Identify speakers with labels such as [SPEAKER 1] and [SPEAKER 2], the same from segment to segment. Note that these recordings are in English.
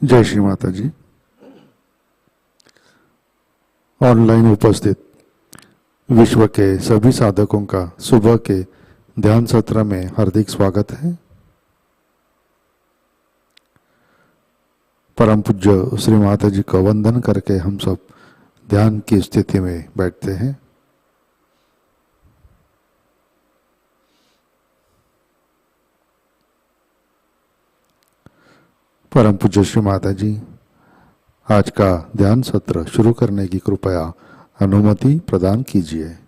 [SPEAKER 1] जय श्री माता जी। ऑनलाइन उपस्थित विश्व के सभी साधकों का सुबह के ध्यान सत्र में हार्दिक स्वागत है। परम पूज्य श्री माता जी को वंदन करके हम सब ध्यान की स्थिति में बैठते हैं। परम पूज्य श्री माता जी आज का ध्यान सत्र शुरू करने की कृपया अनुमति प्रदान कीजिए।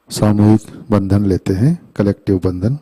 [SPEAKER 1] सामूहिक बंधन लेते हैं, कलेक्टिव बंधन।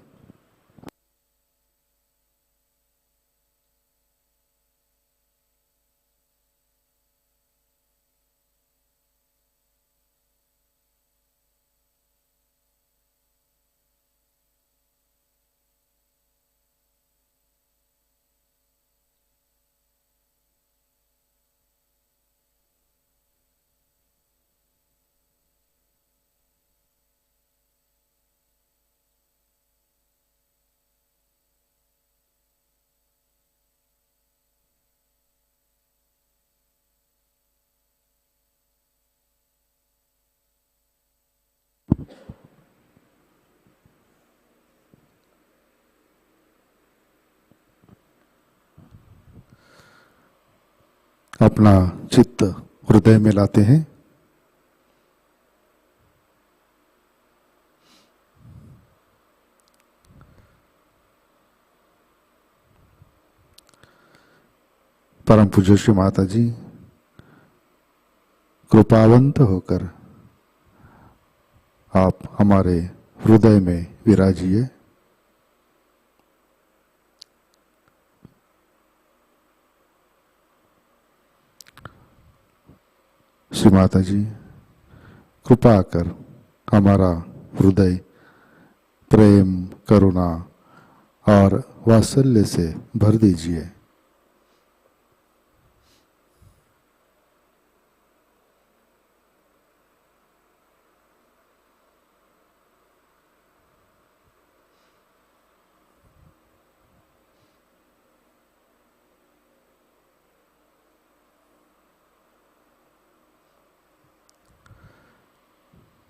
[SPEAKER 1] अपना चित्त हृदय में लाते हैं। परम पूज्य श्री माता जी कृपावंत होकर आप हमारे हृदय में विराजिए। श्री माता जी कृपा कर हमारा हृदय प्रेम, करुणा और वात्सल्य से भर दीजिए।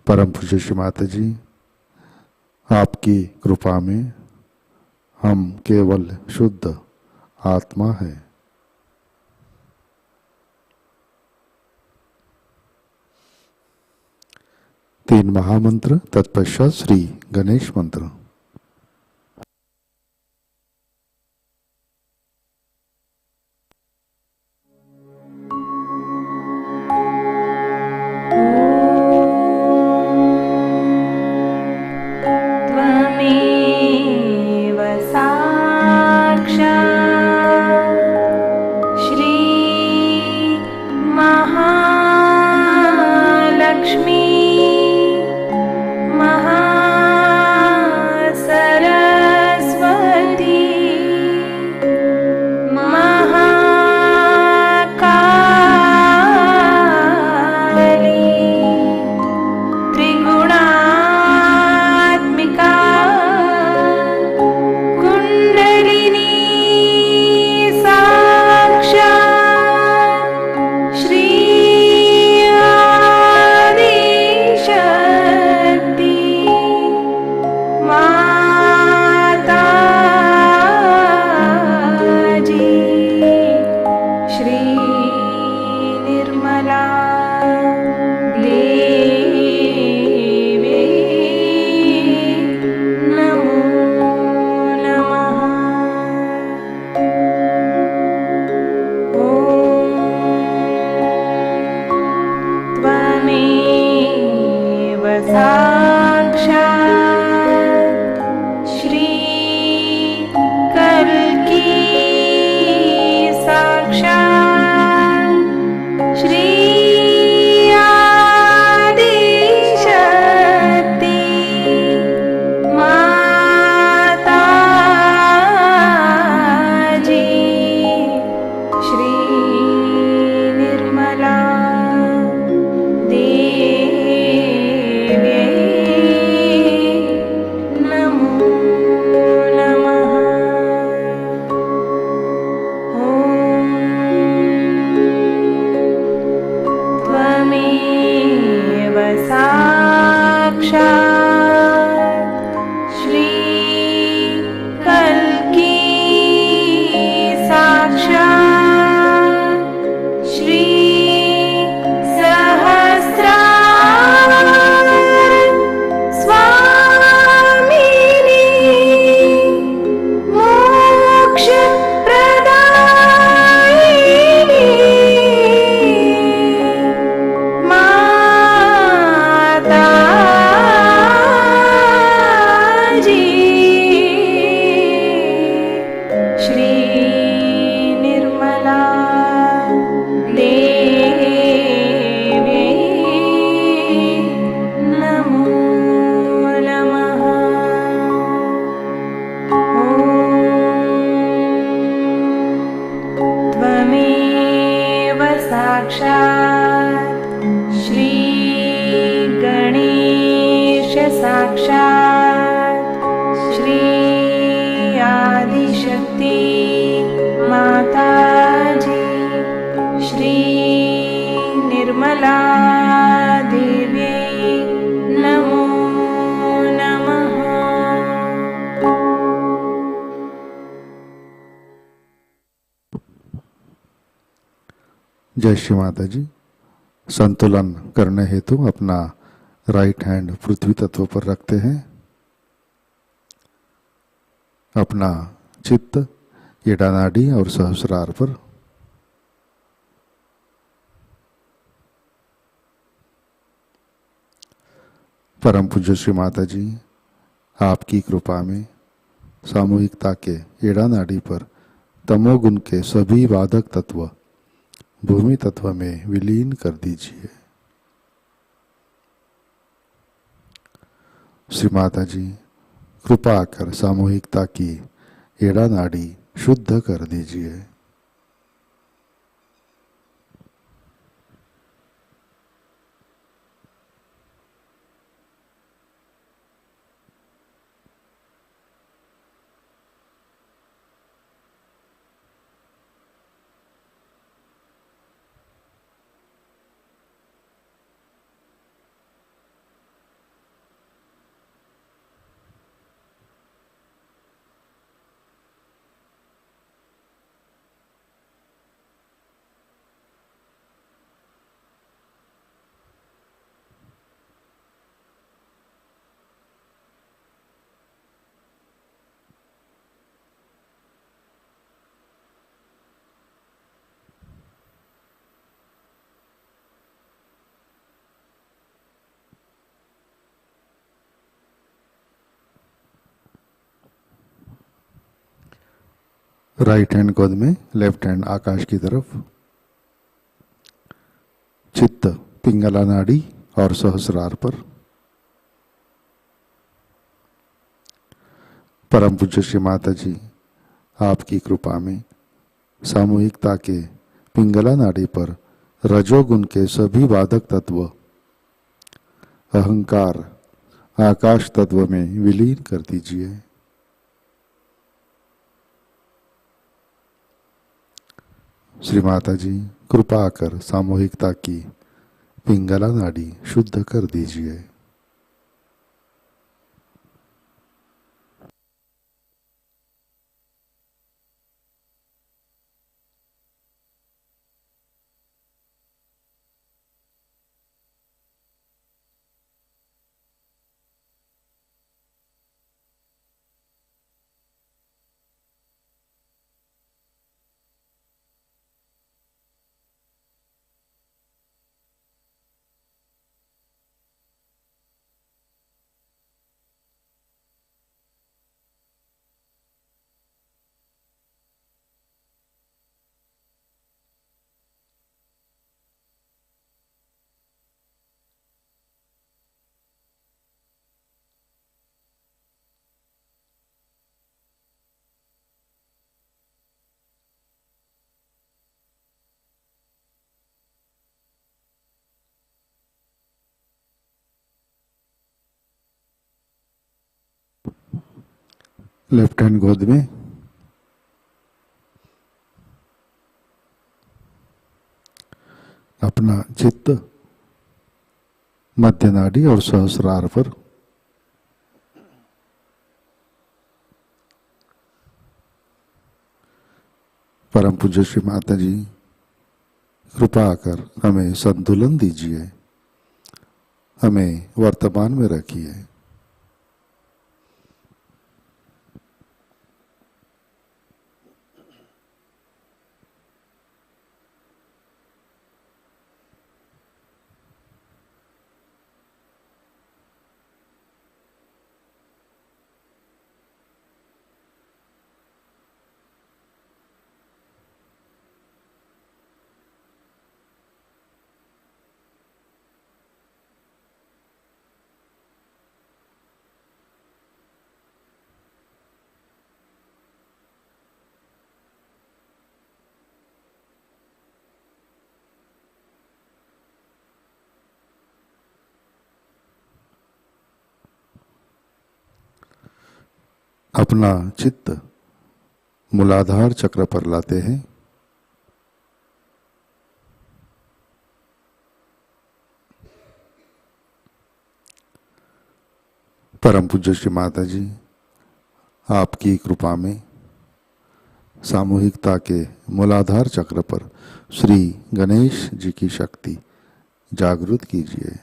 [SPEAKER 1] परम पूज्य श्री माता जी आपकी कृपा में हम केवल शुद्ध आत्मा है। तीन महामंत्र तत्पश्चात श्री गणेश मंत्र।
[SPEAKER 2] का साक्षात् श्री गणेश साक्षात् श्री आदिशक्ति माताजी श्री निर्मला देव्यै नमो नमः।
[SPEAKER 1] जय श्री माता जी। संतुलन करने हेतु अपना राइट हैंड पृथ्वी तत्व पर रखते हैं। अपना चित्त एड़ा नाड़ी और सहस्रार पर। परम पूज्य श्री माता जी, आपकी कृपा में सामूहिकता के एड़ा नाड़ी पर तमोगुण के सभी बाधक तत्व भूमि तत्व में विलीन कर दीजिए। श्री माता जी, कृपा कर सामूहिकता की एड़ा नाड़ी शुद्ध कर दीजिए। राइट हैंड गोद में, लेफ्ट हैंड आकाश की तरफ। चित्त पिंगला नाड़ी और सहस्रार पर। परम पूज्य श्री माता जी, आपकी कृपा में सामूहिकता के पिंगला नाड़ी पर रजोगुण के सभी बाधक तत्व अहंकार आकाश तत्व में विलीन कर दीजिए। श्री माता जी, कृपा कर सामूहिकता की पिंगला नाड़ी शुद्ध कर दीजिए। लेफ्ट हैंड गोद में। अपना चित्त मध्य नाड़ी और सहस्रार पर। परम पूज्य श्री माता जी, कृपा कर हमें संतुलन दीजिए, हमें वर्तमान में रखिए। अपना चित्त मूलाधार चक्र पर लाते हैं। परम पूज्य श्री माता जी, आपकी कृपा में सामूहिकता के मूलाधार चक्र पर श्री गणेश जी की शक्ति जागृत कीजिए।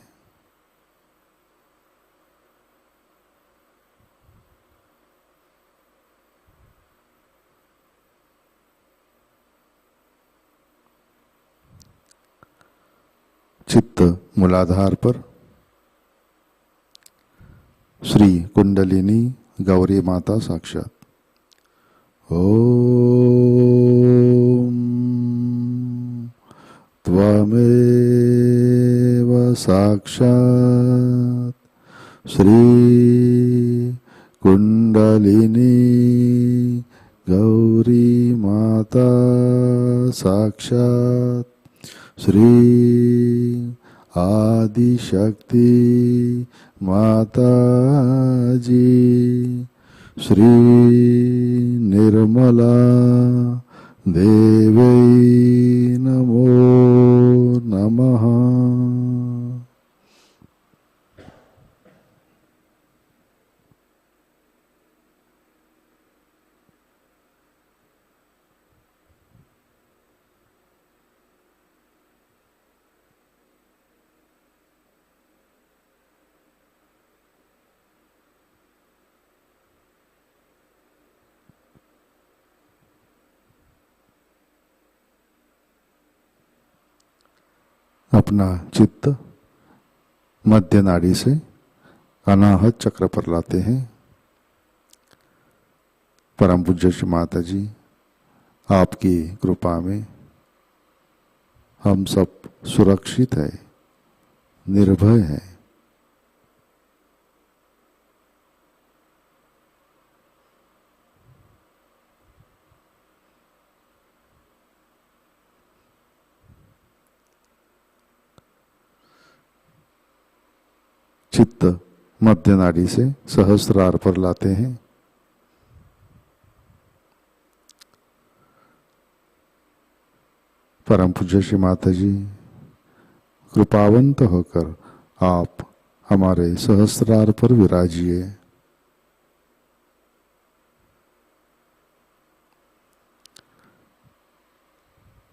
[SPEAKER 1] चित्त मूलाधार पर श्री कुंडलिनी गौरी माता साक्षात। ओम त्वमेव साक्षात् श्री कुंडलिनी गौरी माता साक्षात् श्री आदिशक्ति माताजी श्री निर्मला देवी नमो नमः। अपना चित्त मध्य नाड़ी से अनाहत चक्र पर लाते हैं। परम पूज्य श्री माता जी, आपकी कृपा में हम सब सुरक्षित है, निर्भय है। चित्त मध्य नाड़ी से सहस्रार पर लाते हैं। परम पूज्य श्री माता जी, कृपावंत होकर आप हमारे सहस्रार पर विराजिए।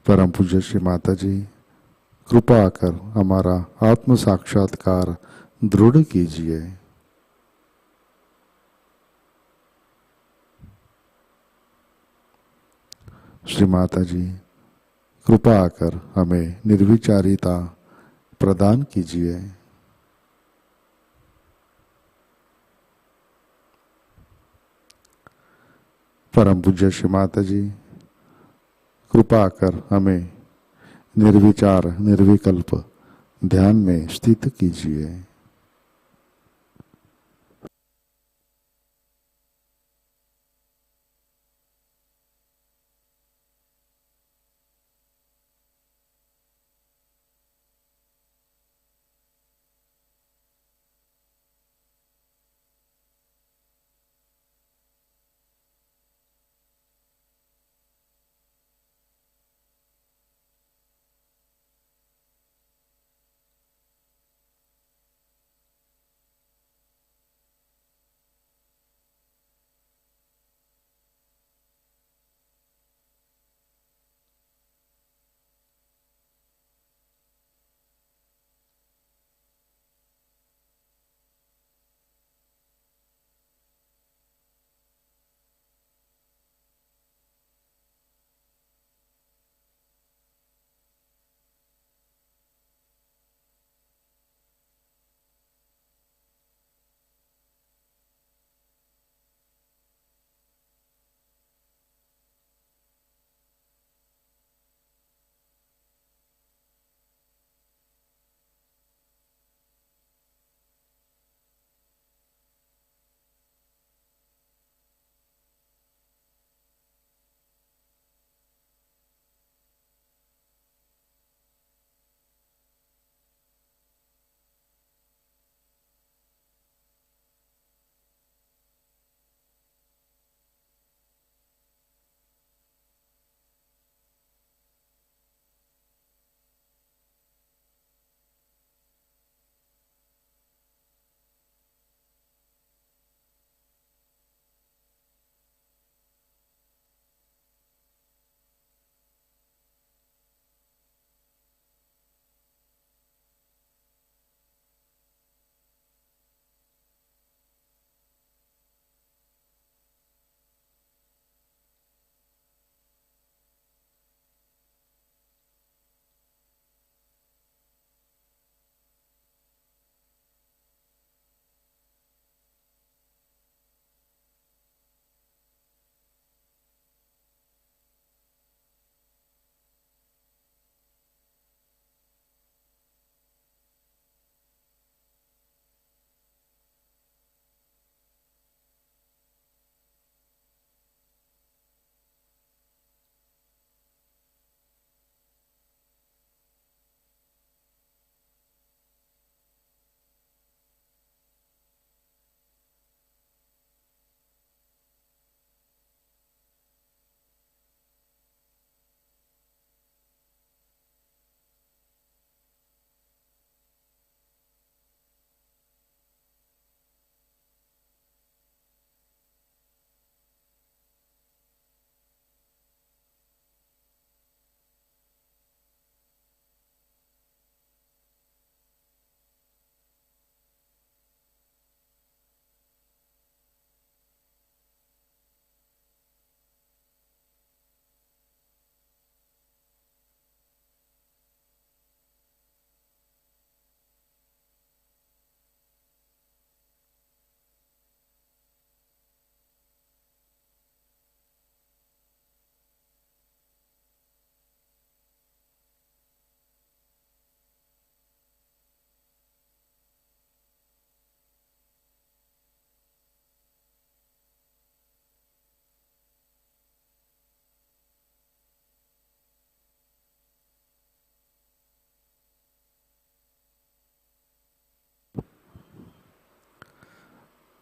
[SPEAKER 1] परम पूज्य श्री माता जी, कृपा कर हमारा आत्म साक्षात्कार दृढ़ कीजिए। श्री माता जी, कृपा कर हमें निर्विचारिता प्रदान कीजिए। परम पूज्य श्री माता जी, कृपा कर हमें निर्विचार निर्विकल्प ध्यान में स्थित कीजिए।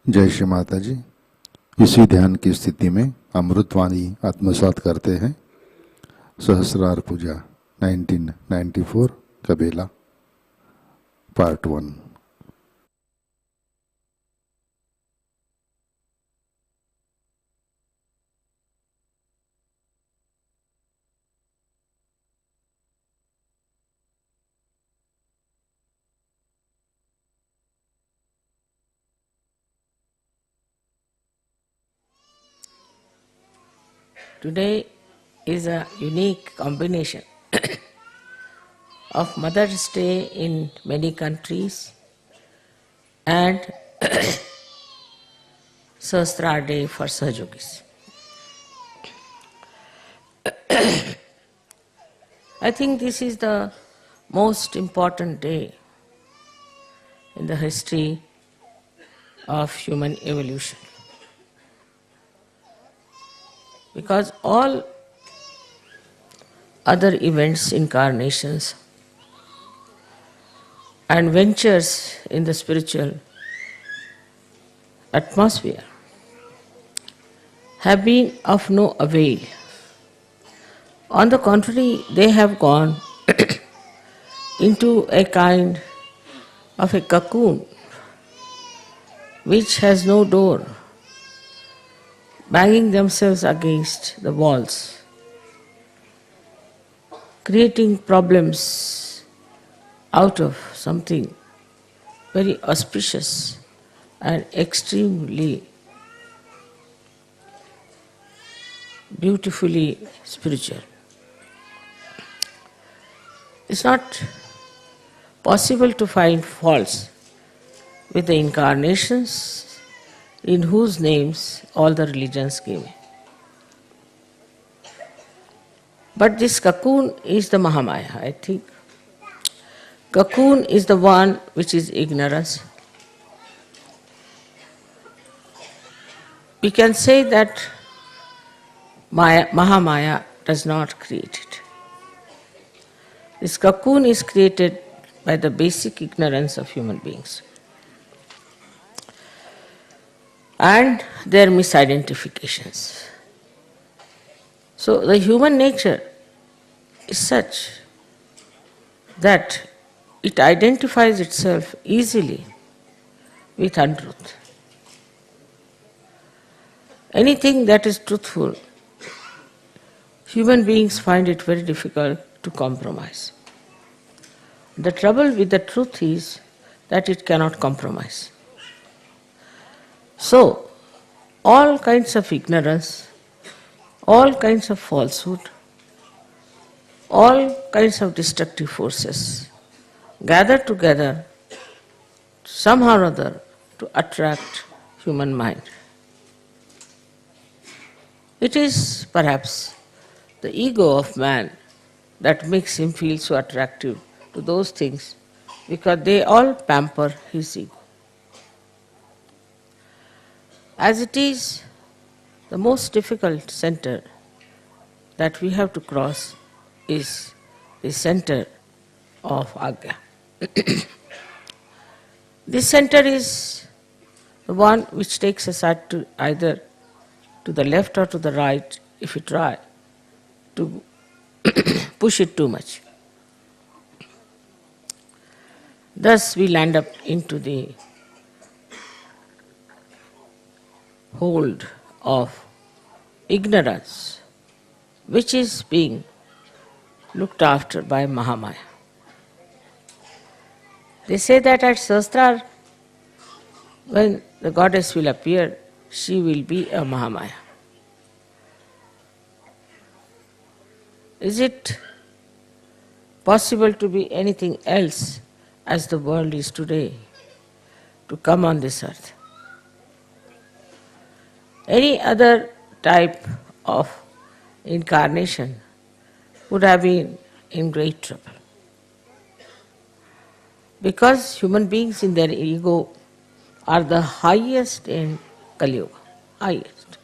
[SPEAKER 1] जय श्री माता जी। इसी ध्यान की स्थिति में अमृतवाणी आत्मसात करते हैं। सहस्रार पूजा 1994 कबेला part 1।
[SPEAKER 3] Today is a unique combination of Mother's Day in many countries and Sahasrara Day for Sahajogis. I think this is the most important day in the history of human evolution, because all other events, incarnations, and ventures in the spiritual atmosphere have been of no avail. On the contrary, they have gone into a kind of a cocoon which has no door, banging themselves against the walls, creating problems out of something very auspicious and extremely beautifully spiritual. It's not possible to find faults with the incarnations in whose names all the religions give. But this cocoon is the Mahamaya, I think. Cocoon is the one which is ignorance. We can say that Mahamaya does not create it. This cocoon is created by the basic ignorance of human beings and their misidentifications. So the human nature is such that it identifies itself easily with untruth. Anything that is truthful, human beings find it very difficult to compromise. The trouble with the truth is that it cannot compromise. So, all kinds of ignorance, all kinds of falsehood, all kinds of destructive forces gather together somehow or other to attract human mind. It is perhaps the ego of man that makes him feel so attractive to those things, because they all pamper his ego. As it is, the most difficult center that we have to cross is the center of Agya. This center is the one which takes us either to the left or to the right if we try to push it too much. Thus we land up into the hold of ignorance, which is being looked after by Mahamaya. They say that at Sahasrara, when the goddess will appear, she will be a Mahamaya. Is it possible to be anything else as the world is today, to come on this earth? Any other type of incarnation would have been in great trouble. Because human beings in their ego are the highest in Kali Yuga, highest.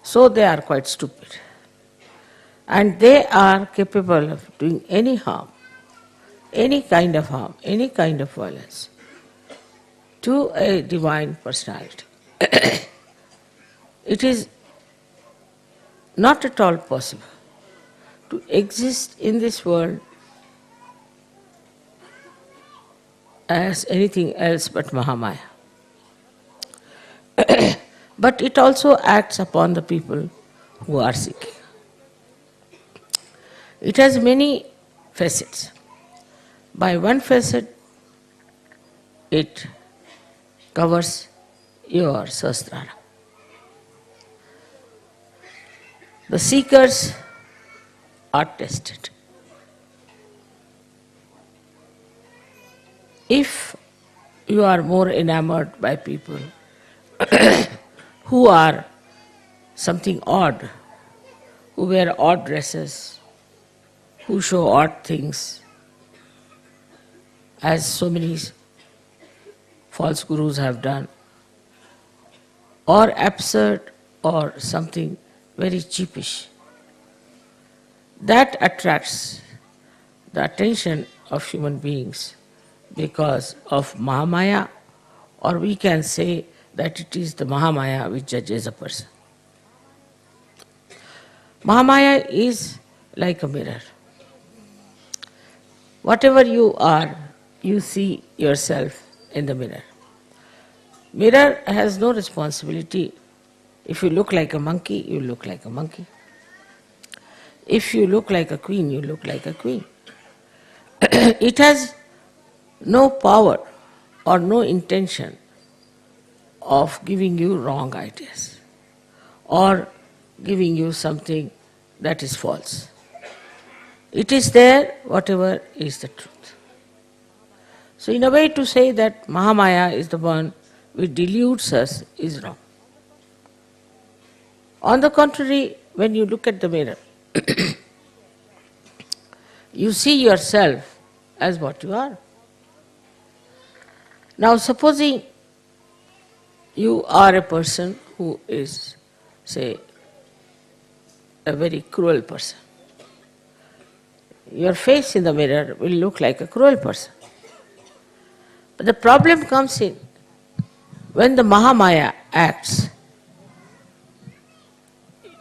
[SPEAKER 3] So they are quite stupid. And they are capable of doing any harm, any kind of harm, any kind of violence, to a divine personality. It is not at all possible to exist in this world as anything else but Mahamaya. But it also acts upon the people who are seeking. It has many facets. By one facet, it covers your Sahasrara. The seekers are tested. If you are more enamored by people who are something odd, who wear odd dresses, who show odd things, as so many false gurus have done, or absurd or something very cheapish, that attracts the attention of human beings because of Mahamaya, or we can say that it is the Mahamaya which judges a person. Mahamaya is like a mirror. Whatever you are, you see yourself in the mirror. Mirror has no responsibility. If you look like a monkey, you look like a monkey. If you look like a queen, you look like a queen. It has no power or no intention of giving you wrong ideas or giving you something that is false. It is there, whatever is the truth. So in a way, to say that Mahamaya is the one which deludes us is wrong. On the contrary, when you look at the mirror, you see yourself as what you are. Now supposing you are a person who is, say, a very cruel person. Your face in the mirror will look like a cruel person. But the problem comes in when the Mahamaya acts,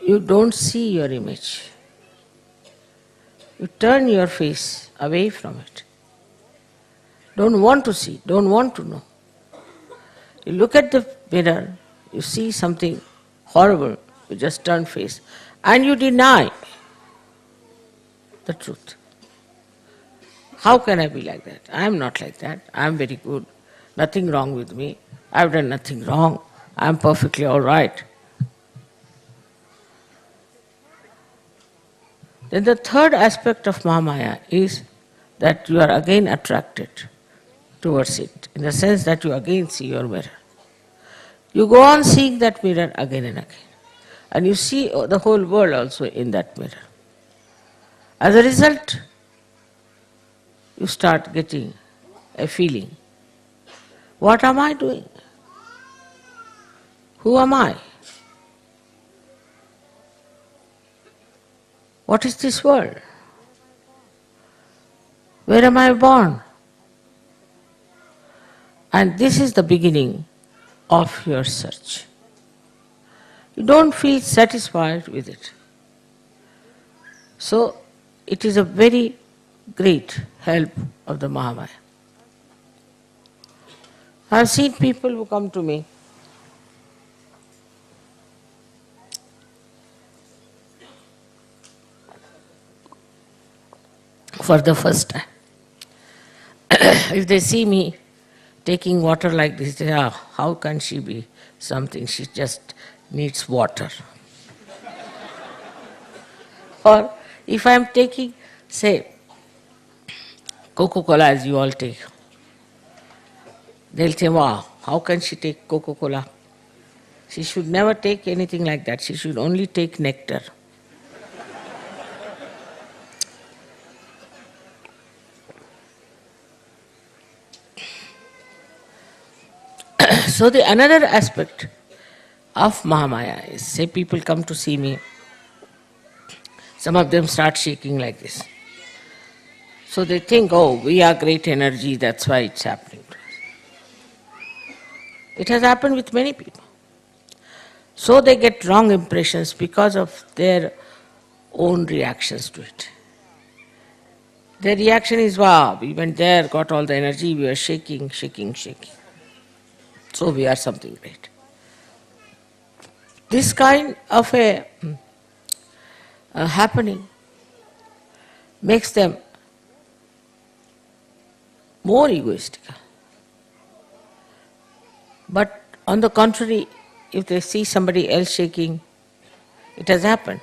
[SPEAKER 3] you don't see your image. You turn your face away from it. Don't want to see, don't want to know. You look at the mirror, you see something horrible, you just turn face, and you deny the truth. How can I be like that? I am not like that. I am very good. Nothing wrong with me. I have done nothing wrong. I am perfectly all right. Then the third aspect of Mahamaya is that you are again attracted towards it, in the sense that you again see your mirror. You go on seeing that mirror again and again. And you see the whole world also in that mirror. As a result, you start getting a feeling. What am I doing? Who am I? What is this world? Where am I born? And this is the beginning of your search. You don't feel satisfied with it. So it is a very great help of the Mahamaya. I have seen people who come to me for the first time. If they see me taking water like this, they say, how can she be something? She just needs water. Or if I am taking, say, Coca-Cola as you all take, they'll say, wow, how can she take Coca-Cola? She should never take anything like that. She should only take nectar. So the another aspect of Mahamaya is, say people come to see me, some of them start shaking like this. So they think, oh, we are great energy, that's why it's happening to us. It has happened with many people. So they get wrong impressions because of their own reactions to it. Their reaction is, wow, we went there, got all the energy, we were shaking, shaking, shaking. So we are something great. This kind of a happening makes them more egoistical. But on the contrary, if they see somebody else shaking, it has happened,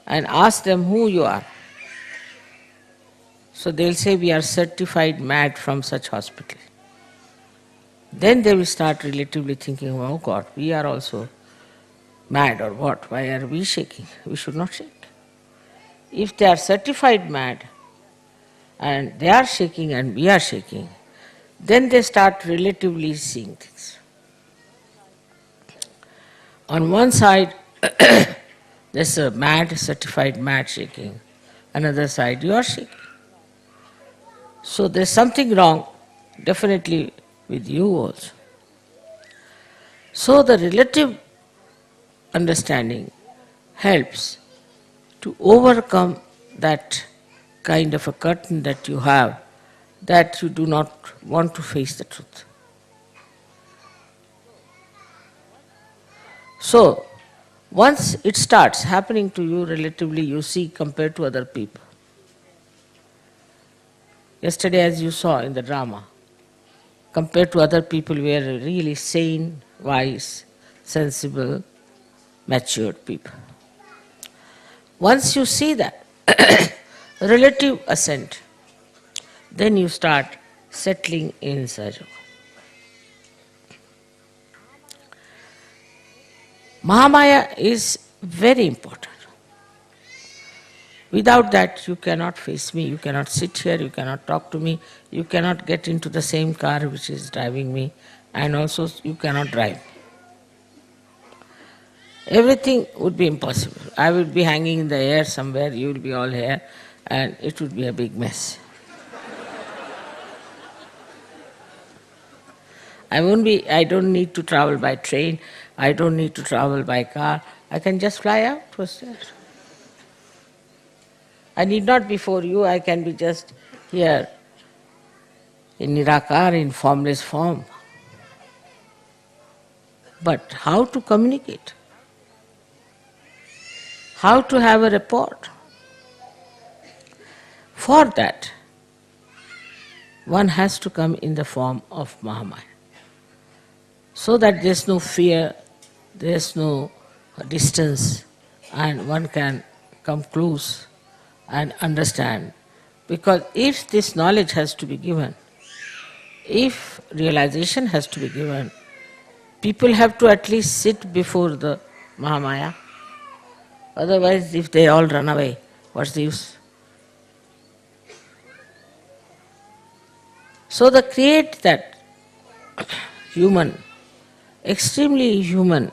[SPEAKER 3] and ask them who you are. So they'll say, we are certified mad from such hospital. Then they will start relatively thinking, oh God, we are also mad or what? Why are we shaking? We should not shake. If they are certified mad and they are shaking and we are shaking, then they start relatively seeing things. On one side, there's a mad, certified mad shaking. Another side, you are shaking. So there's something wrong, definitely with you also. So the relative understanding helps to overcome that kind of a curtain that you have, that you do not want to face the truth. So, once it starts happening to you relatively, you see, compared to other people. Yesterday, as you saw in the drama, compared to other people, we are really sane, wise, sensible, matured people. Once you see that relative ascent, then you start settling in Sahajayoga. Mahamaya is very important. Without that, you cannot face me, you cannot sit here, you cannot talk to me, you cannot get into the same car which is driving me, and also you cannot drive. Everything would be impossible. I would be hanging in the air somewhere, you will be all here, and it would be a big mess. I don't need to travel by train, I don't need to travel by car, I can just fly out. What's that? I need not be for you, I can be just here in Nirakar, in formless form. But how to communicate? How to have a rapport? For that, one has to come in the form of Mahamaya. So that there's no fear, there's no distance, and one can come close and understand. Because if this knowledge has to be given, if realization has to be given, people have to at least sit before the Mahamaya. Otherwise, if they all run away, what's the use? So to create that human, extremely human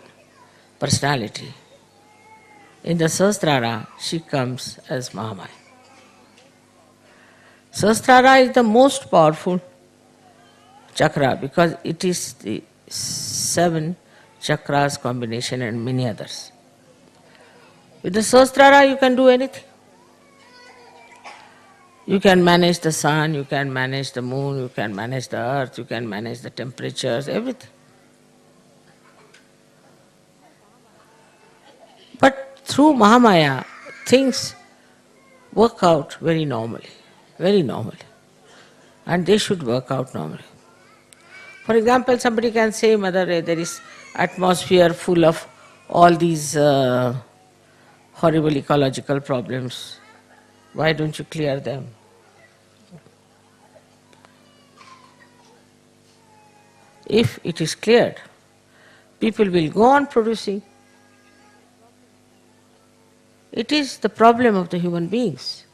[SPEAKER 3] personality, in the Sahasrara, she comes as Mahamaya. Sahasrara is the most powerful chakra because it is the 7 chakras combination and many others. With the Sahasrara you can do anything. You can manage the sun, you can manage the moon, you can manage the earth, you can manage the temperatures, everything. But through Mahamaya, things work out very normally, and they should work out normally. For example, somebody can say, Mother, there is atmosphere full of all these horrible ecological problems. Why don't you clear them? If it is cleared, people will go on producing. It is the problem of the human beings.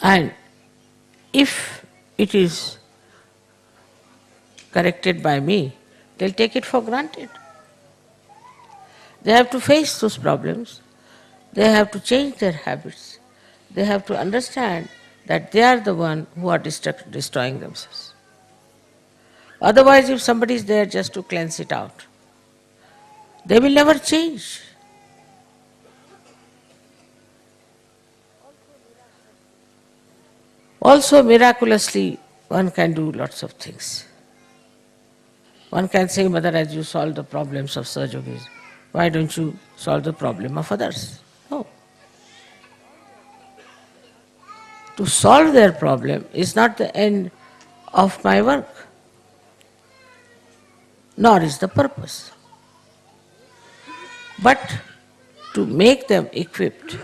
[SPEAKER 3] And if it is corrected by me, they'll take it for granted. They have to face those problems. They have to change their habits. They have to understand that they are the one who are destroying themselves. Otherwise, if somebody is there just to cleanse it out, they will never change. Also, miraculously, one can do lots of things. One can say, Mother, as you solve the problems of Sahajogis, why don't you solve the problem of others? No. To solve their problem is not the end of my work, nor is the purpose. But to make them equipped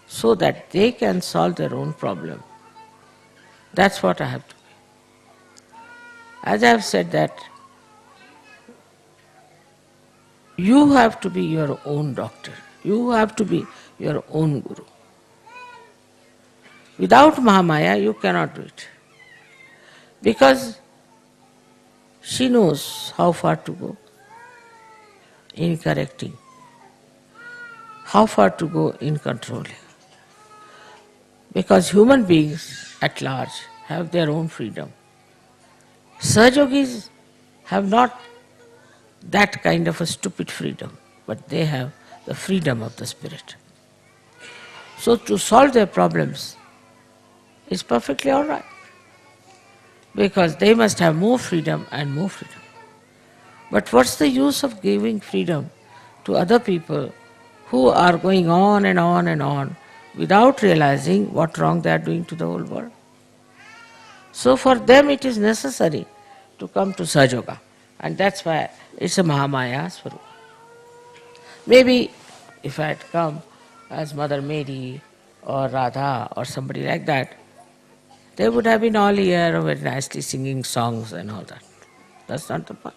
[SPEAKER 3] so that they can solve their own problem. That's what I have to be. As I have said that, you have to be your own doctor. You have to be your own guru. Without Mahamaya, you cannot do it. Because she knows how far to go in correcting, how far to go in controlling. Because human beings at large have their own freedom. Sahajogis have not that kind of a stupid freedom, but they have the freedom of the spirit. So to solve their problems is perfectly all right, because they must have more freedom and more freedom. But what's the use of giving freedom to other people who are going on and on and on without realizing what wrong they are doing to the whole world? So for them it is necessary to come to Sahajayoga, and that's why it's a Mahamaya Swarupa. Maybe if I had come as Mother Mary or Radha or somebody like that, they would have been all here very nicely singing songs and all that. That's not the point.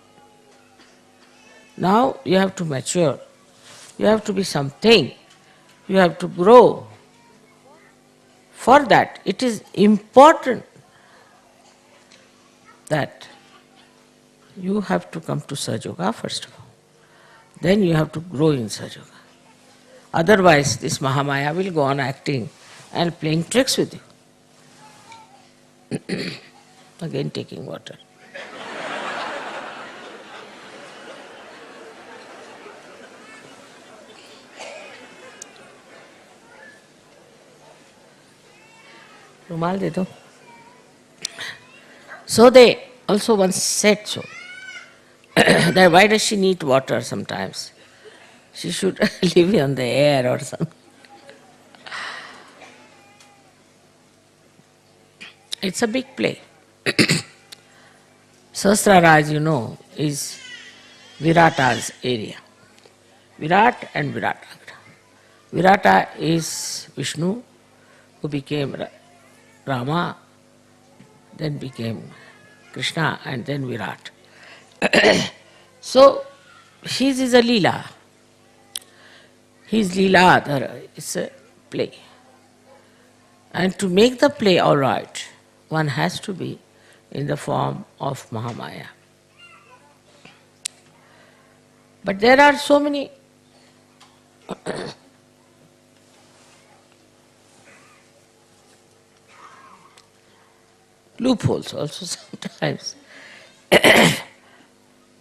[SPEAKER 3] Now you have to mature. You have to be something. You have to grow. For that, it is important that you have to come to Sahajayoga first of all. Then you have to grow in Sahajayoga. Otherwise, this Mahamaya will go on acting and playing tricks with you. Again taking water. Rumal de do. So they also once said so. That why does she need water sometimes? She should live on the air or something. It's a big play. Sahasrara, as you know, is Virata's area. Virat and Viratagra. Virata is Vishnu, who became Rama, then became Krishna, and then Virat. So, his is a Leela. His Leela, it's a play. And to make the play all right, one has to be in the form of Mahamaya. But there are so many loopholes also sometimes.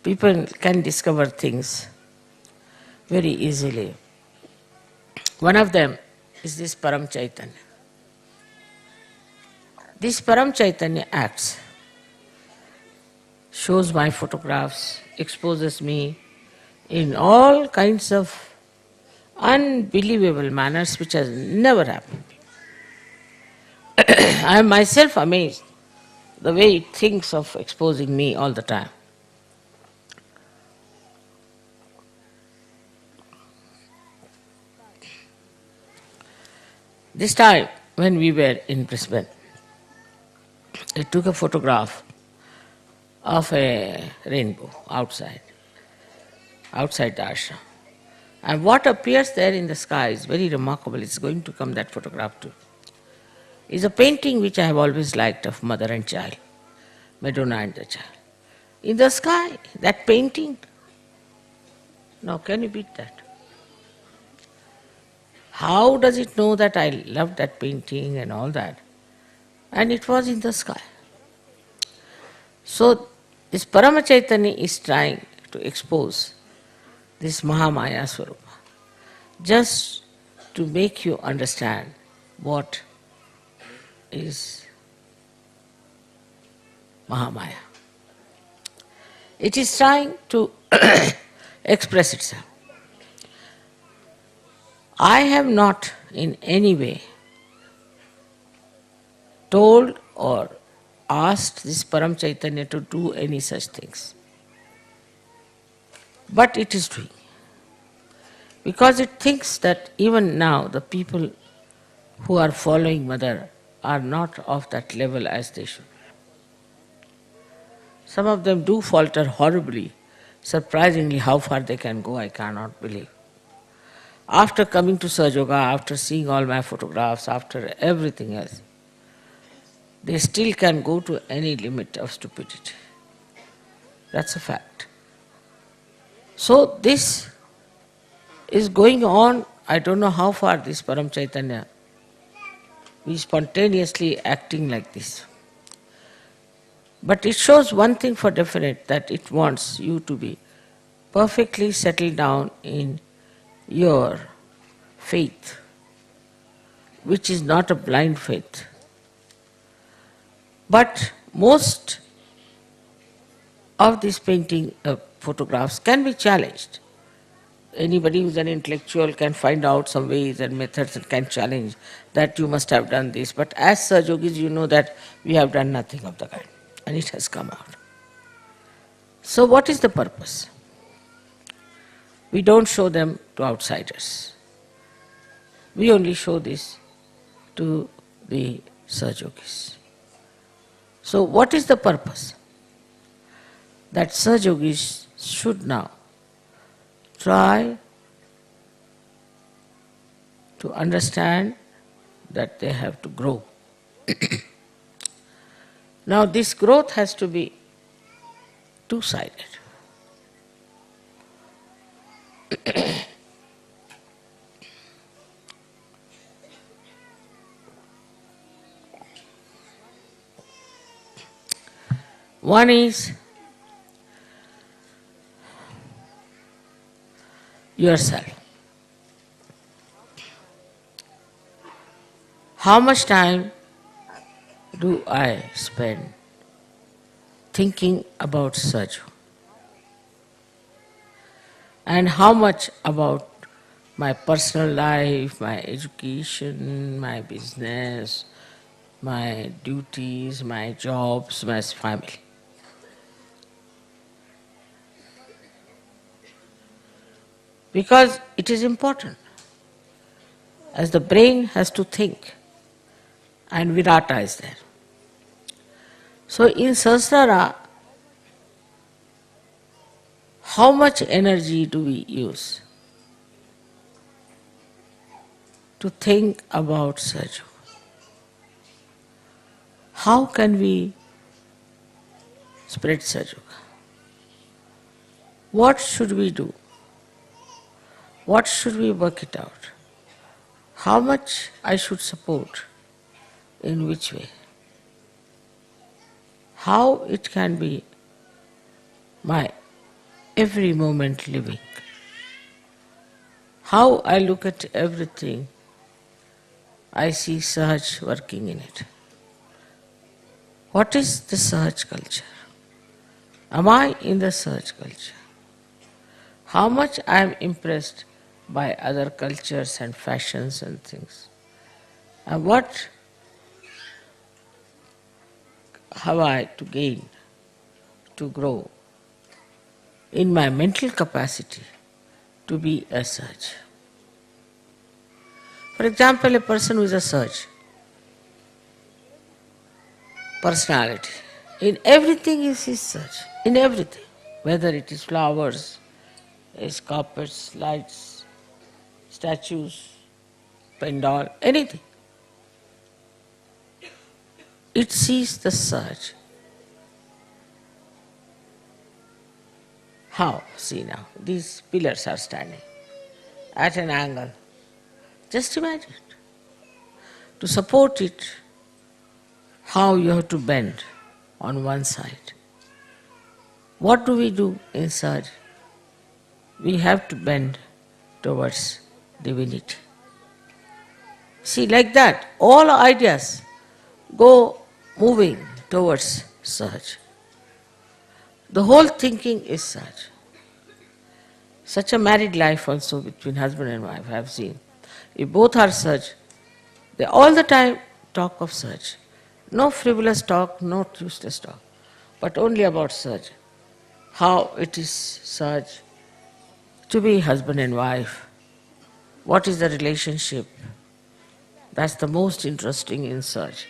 [SPEAKER 3] People can discover things very easily. One of them is this Param Chaitanya. This Param Chaitanya acts, shows my photographs, exposes me in all kinds of unbelievable manners which has never happened. I am myself amazed the way it thinks of exposing me all the time. This time when we were in Brisbane, I took a photograph of a rainbow outside the ashram. And what appears there in the sky is very remarkable. It's going to come, that photograph too. Is a painting which I have always liked of mother and child, Madonna and the child. In the sky, that painting. Now can you beat that? How does it know that I love that painting and all that? And it was in the sky. So This Parama Chaitanya is trying to expose this Mahamaya Swarupa, just to make you understand what is Mahamaya. It is trying to express itself. I have not in any way told or asked this Param Chaitanya to do any such things. But it is doing. Because it thinks that even now the people who are following Mother are not of that level as they should. Some of them do falter horribly. Surprisingly, how far they can go, I cannot believe. After coming to Sahajayoga, after seeing all my photographs, after everything else, they still can go to any limit of stupidity. That's a fact. So this is going on. I don't know how far this Param Chaitanya is spontaneously acting like this. But it shows one thing for definite, that it wants you to be perfectly settled down in your faith, which is not a blind faith. But most of these painting photographs can be challenged. Anybody who is an intellectual can find out some ways and methods and can challenge that you must have done this. But as Sahajogis, you know that we have done nothing of the kind, and it has come out. So what is the purpose? We don't show them to outsiders. We only show this to the Sahajogis. So what is the purpose? That Sahajogis should now try to understand that they have to grow. Now this growth has to be two-sided. One is yourself. How much time do I spend thinking about Sahaj? And how much about my personal life, my education, my business, my duties, my jobs, my family? Because it is important. As the brain has to think, and Virata is there. So in Sahasrara, how much energy do we use to think about Sahaj? How can we spread Sahaj? What should we do? What should we work it out? How much I should support? In which way? How it can be my every moment living? How I look at everything, I see Sahaj working in it. What is the Sahaj culture? Am I in the Sahaj culture? How much I am impressed by other cultures and fashions and things. And what have I to gain, to grow in my mental capacity to be a Sahaj? For example, a person who is a Sahaj, personality, in everything is his Sahaj, in everything, whether it is flowers, is carpets, lights, statues, pandal, anything. It sees the Sahaj. How? See now, these pillars are standing at an angle. Just imagine it. To support it, how you have to bend on one side. What do we do in Sahaj? We have to bend towards divinity. See, like that, all ideas go moving towards Sahaj. The whole thinking is Sahaj. Such a married life also between husband and wife I have seen. If both are Sahaj, they all the time talk of Sahaj. No frivolous talk, no useless talk, but only about Sahaj. How it is Sahaj to be husband and wife. What is the relationship? That's the most interesting in Sahaj.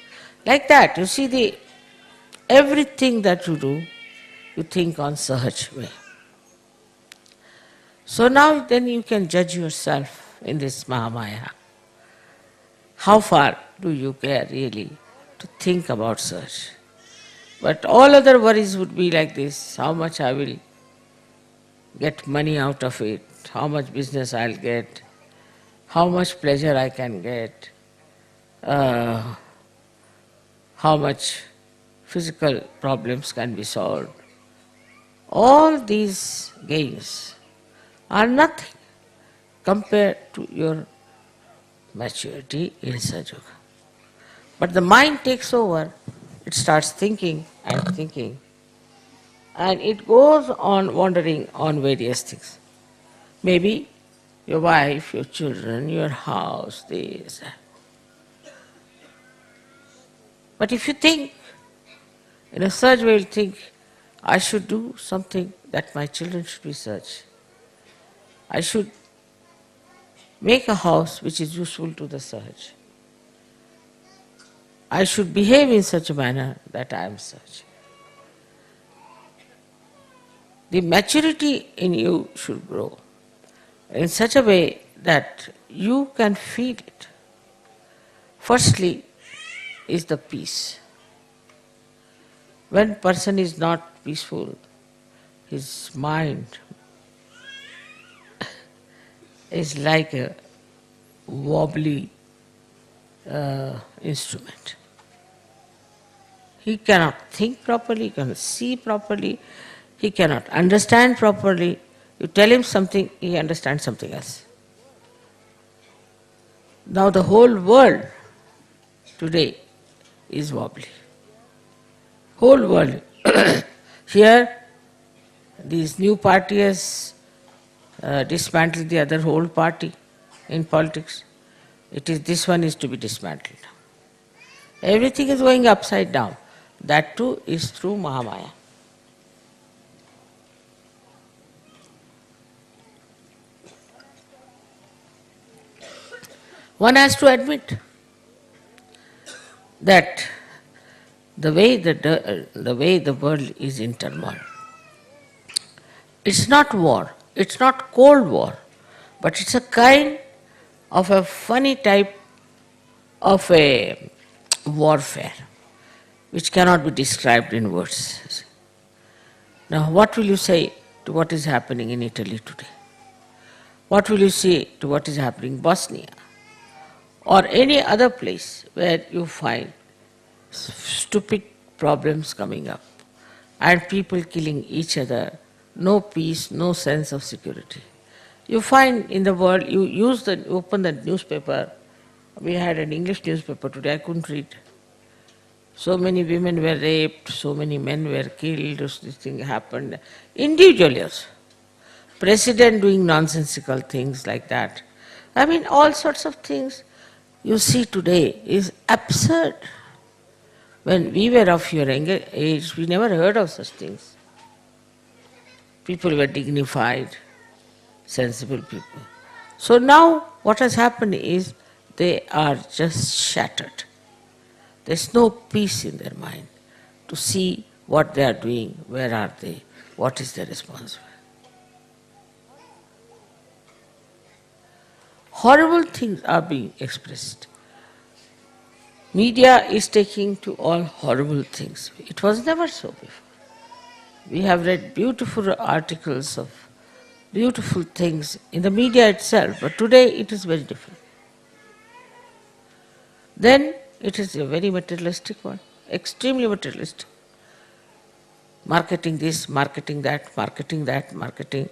[SPEAKER 3] Like that, you see, everything that you do, you think on Sahaj way. So now then you can judge yourself in this Mahamaya. How far do you care really to think about Sahaj? But all other worries would be like this: how much I will get money out of it, how much business I'll get, how much pleasure I can get, uh, how much physical problems can be solved. All these gains are nothing compared to your maturity in Sahajayoga. But the mind takes over, it starts thinking and thinking, and it goes on wandering on various things. Maybe your wife, your children, your house, this, that. But if you think, in a such way, you'll think, I should do something that my children should be such. I should make a house which is useful to the Sahaj. I should behave in such a manner that I am such. The maturity in you should grow in such a way that you can feel it. Firstly is the peace. When person is not peaceful, his mind is like a wobbly instrument. He cannot think properly, he cannot see properly, he cannot understand properly. You tell him something, he understands something else. Now the whole world today is wobbly. Whole world. Here, this new party has dismantled the other whole party in politics. This one is to be dismantled. Everything is going upside down. That too is through Mahamaya. One has to admit that the way the world is in turmoil, it's not war, it's not cold war, but it's a kind of a funny type of a warfare which cannot be described in words. Now, what will you say to what is happening in Italy today? What will you say to what is happening in Bosnia? Or any other place where you find stupid problems coming up and people killing each other, no peace, no sense of security. You find in the world, you open the newspaper. We had an English newspaper today, I couldn't read. So many women were raped, so many men were killed, this thing happened. Individually also. President doing nonsensical things like that. I mean, all sorts of things you see today is absurd. When we were of your age, we never heard of such things. People were dignified, sensible people. So now what has happened is they are just shattered. There's no peace in their mind to see what they are doing, where are they, what is their responsibility. Horrible things are being expressed. Media is taking to all horrible things. It was never so before. We have read beautiful articles of beautiful things in the media itself, but today it is very different. Then it is a very materialistic one, extremely materialistic. marketing this, marketing that, marketing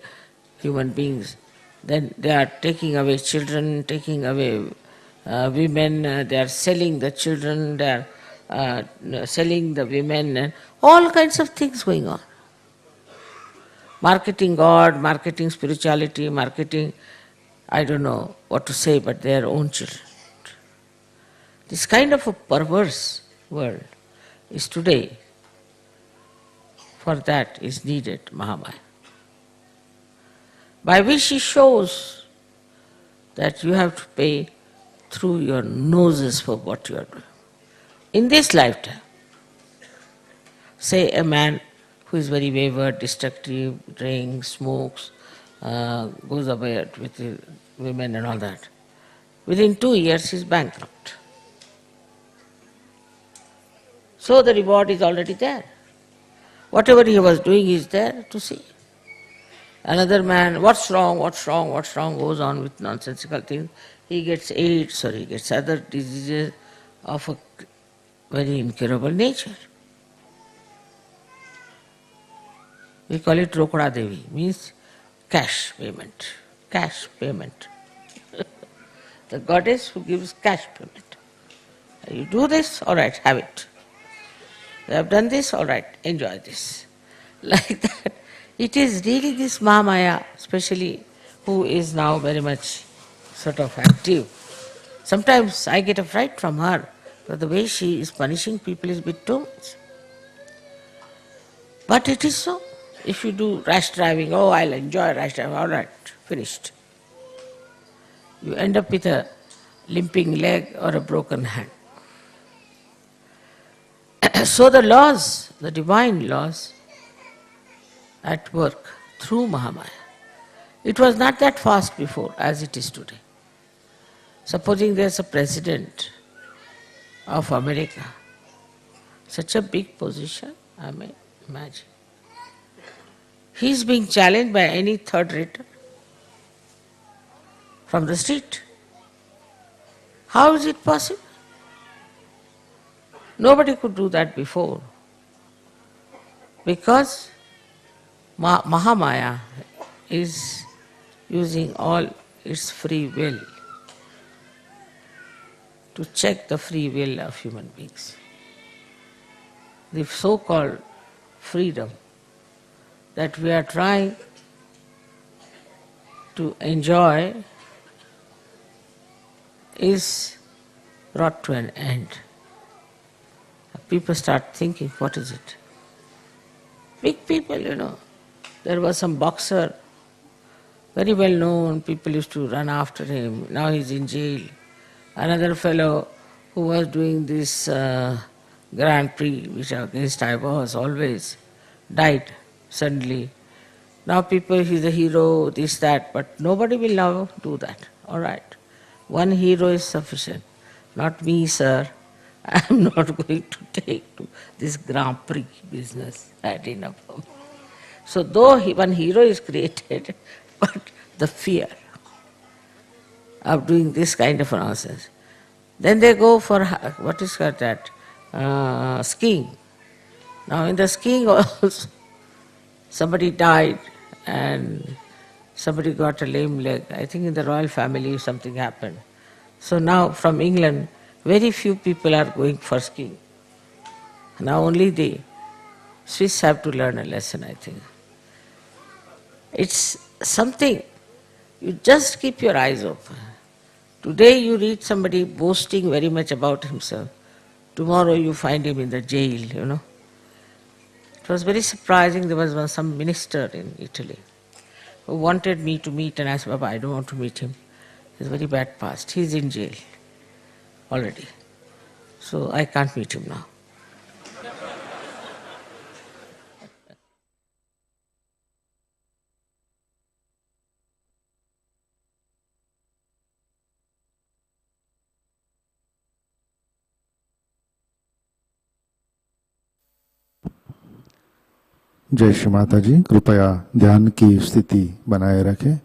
[SPEAKER 3] human beings. Then they are taking away children, taking away women, they are selling the children, they are selling the women, and all kinds of things going on. Marketing God, marketing spirituality, marketing, I don't know what to say, but their own children. This kind of a perverse world is today. For that is needed Mahamaya, by which he shows that you have to pay through your noses for what you are doing. In this lifetime, say a man who is very wayward, destructive, drinks, smokes, goes away with the women and all that. Within 2 years he is bankrupt. So the reward is already there. Whatever he was doing is there to see. Another man, what's wrong, goes on with nonsensical things. He gets AIDS or he gets other diseases of a very incurable nature. We call it Rokda Devi, means cash payment. Cash payment. The goddess who gives cash payment. You do this, all right, have it. You have done this, all right, enjoy this. Like that. It is really this Mahamaya, especially, who is now very much sort of active. Sometimes I get a fright from her, but the way she is punishing people is a bit too much. But it is so. If you do rash driving, oh, I'll enjoy rash driving, all right, finished. You end up with a limping leg or a broken hand. So the laws, the divine laws, at work through Mahamaya. It was not that fast before as it is today. Supposing there's a president of America, such a big position, I mean, imagine. He's being challenged by any third rater from the street. How is it possible? Nobody could do that before. Because Mahamaya is using all its free will to check the free will of human beings. The so-called freedom that we are trying to enjoy is brought to an end. People start thinking, what is it? Big people, There was some boxer, very well known, people used to run after him. Now he's in jail. Another fellow who was doing this Grand Prix, which against I was always, died suddenly. Now people, he's a hero, this, that, but nobody will now do that. All right. One hero is sufficient. Not me, sir. I am not going to take to this Grand Prix business. I had enough of it. So though one hero is created, but the fear of doing this kind of nonsense. Then they go for, what is called that, skiing. Now in the skiing also, somebody died and somebody got a lame leg. I think in the royal family something happened. So now from England, very few people are going for skiing. Now only the Swiss have to learn a lesson, I think. It's something, you just keep your eyes open. Today you read somebody boasting very much about himself. Tomorrow you find him in the jail, It was very surprising. There was some minister in Italy who wanted me to meet, and I said, Baba, I don't want to meet him. He's very bad past. He's in jail already. So I can't meet him now.
[SPEAKER 1] जय श्री माता जी, कृपया ध्यान की स्थिति बनाए रखें।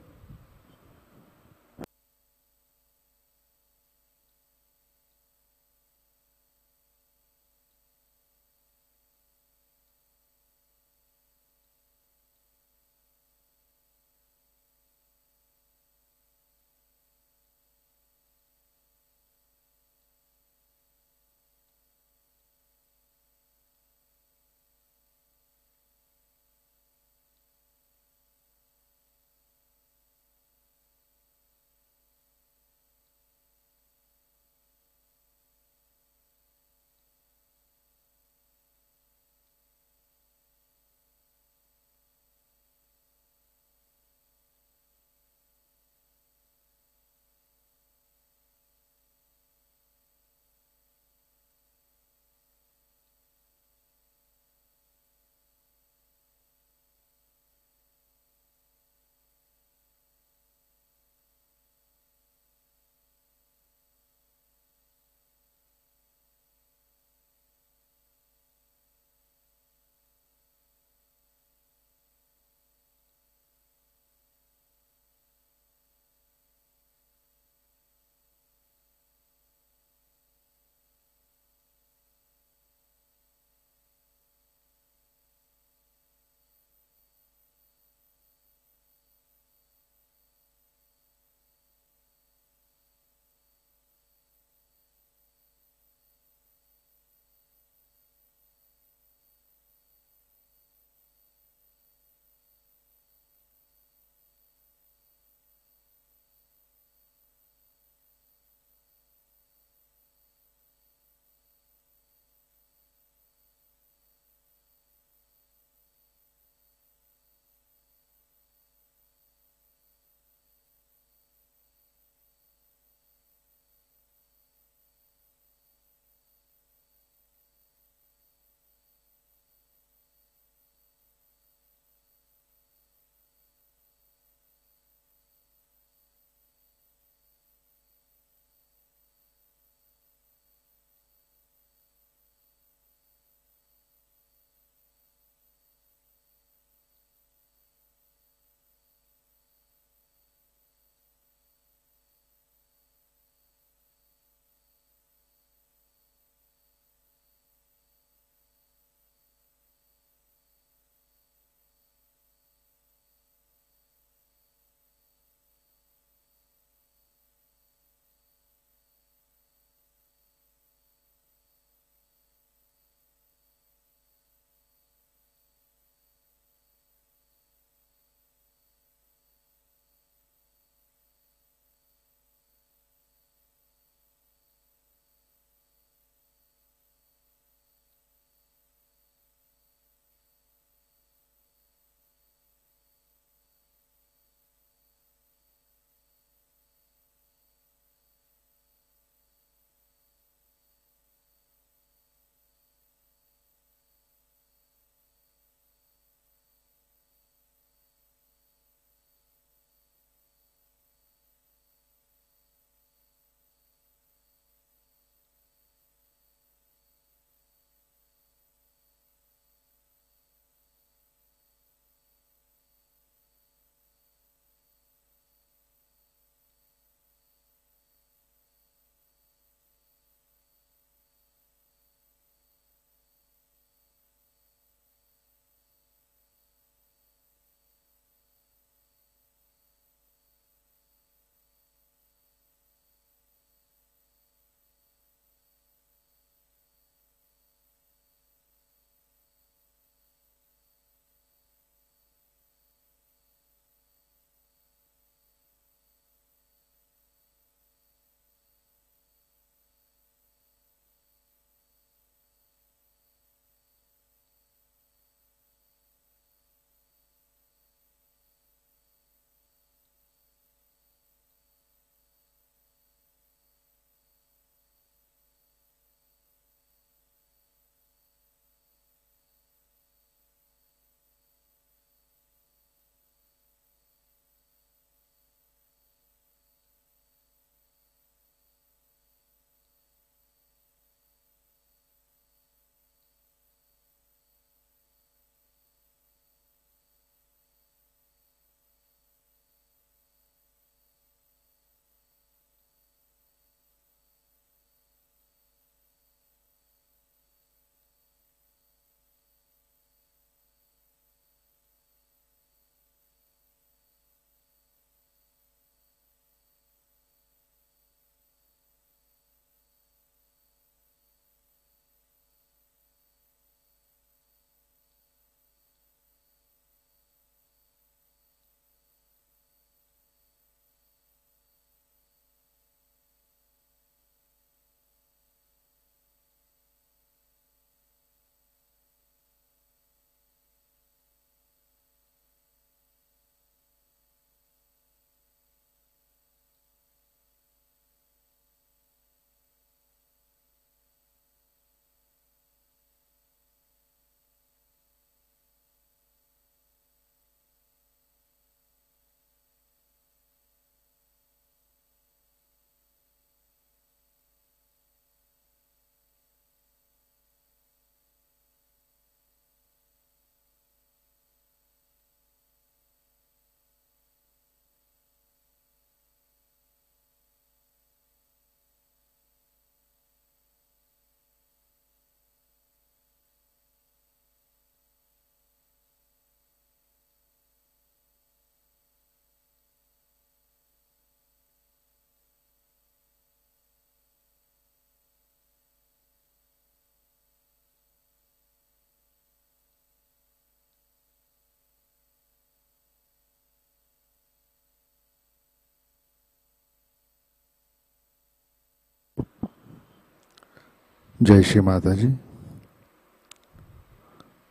[SPEAKER 1] जय श्री माता जी।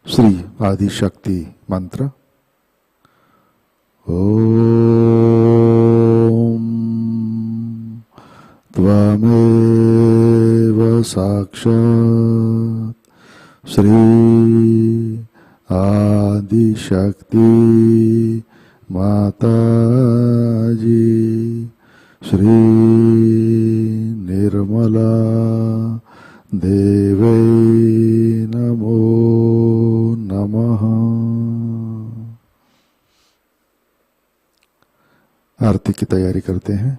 [SPEAKER 1] श्री आदि शक्ति मंत्र। ओम त्वमेव साक्षात् श्री आदि शक्ति माताजी श्री निर्मला देवे नमो नमः। आरती की तैयारी करते हैं।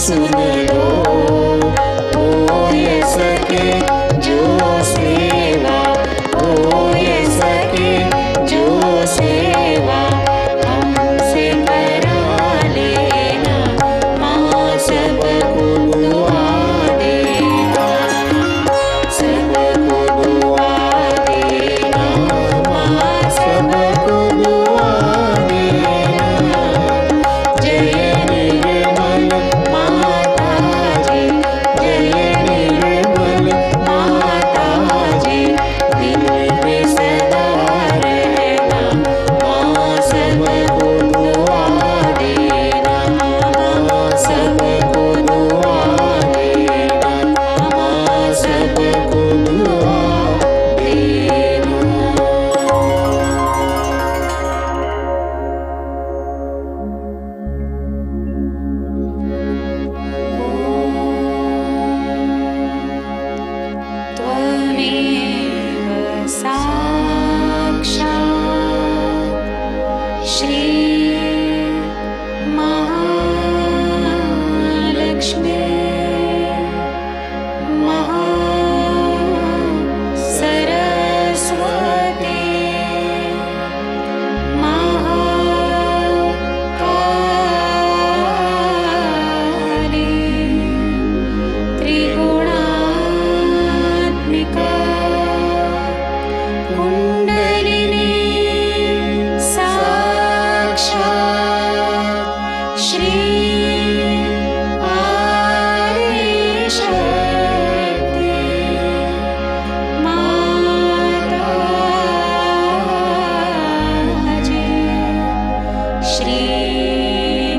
[SPEAKER 4] सुन लो, हो ये सके जो सेवा, हो ये सके जो सेवा हमसे करा लेना, माँ सबको दुआ देना, सबको दुआ देना, माँ सबको दुआ देना। जय निर्मल माताजी, जय निर्मल माताजी, दिल में सदा रहना, माँ सबको दुआ देना, माँ सबको दुआ देना, माँ सबको दुआ देना। त्वमेव साक्षात् श्री महालक्ष्मी महासरस्वती महाकाली त्रिगुणात्मिका कुण्डलिनी साक्षात् श्री आदिशक्ति माताजी, श्री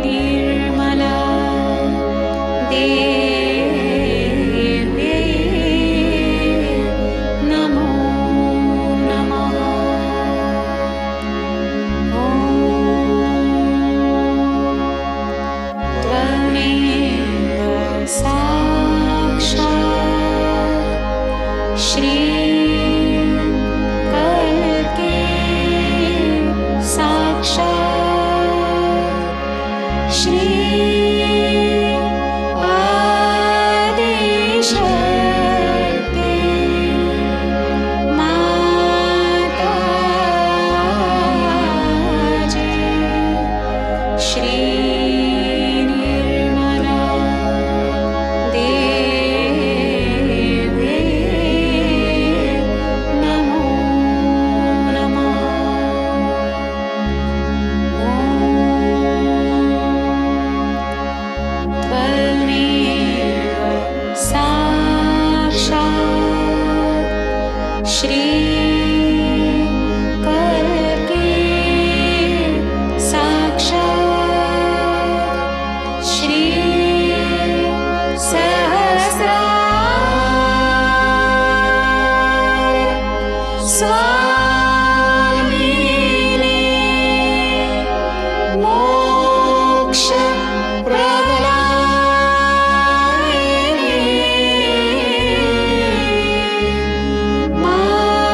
[SPEAKER 4] निर्मला देवी नमो नमः। त्वमेव साक्षात् श्री कल्के साक्षात् श्री आदिशक्ति माताजी, श्री निर्मला देवी नमो नमः। त्वमेव साक्षात् श्री कल्के साक्षात् श्री सहस्रार स्वामिनी मोक्ष प्रदायिनी माता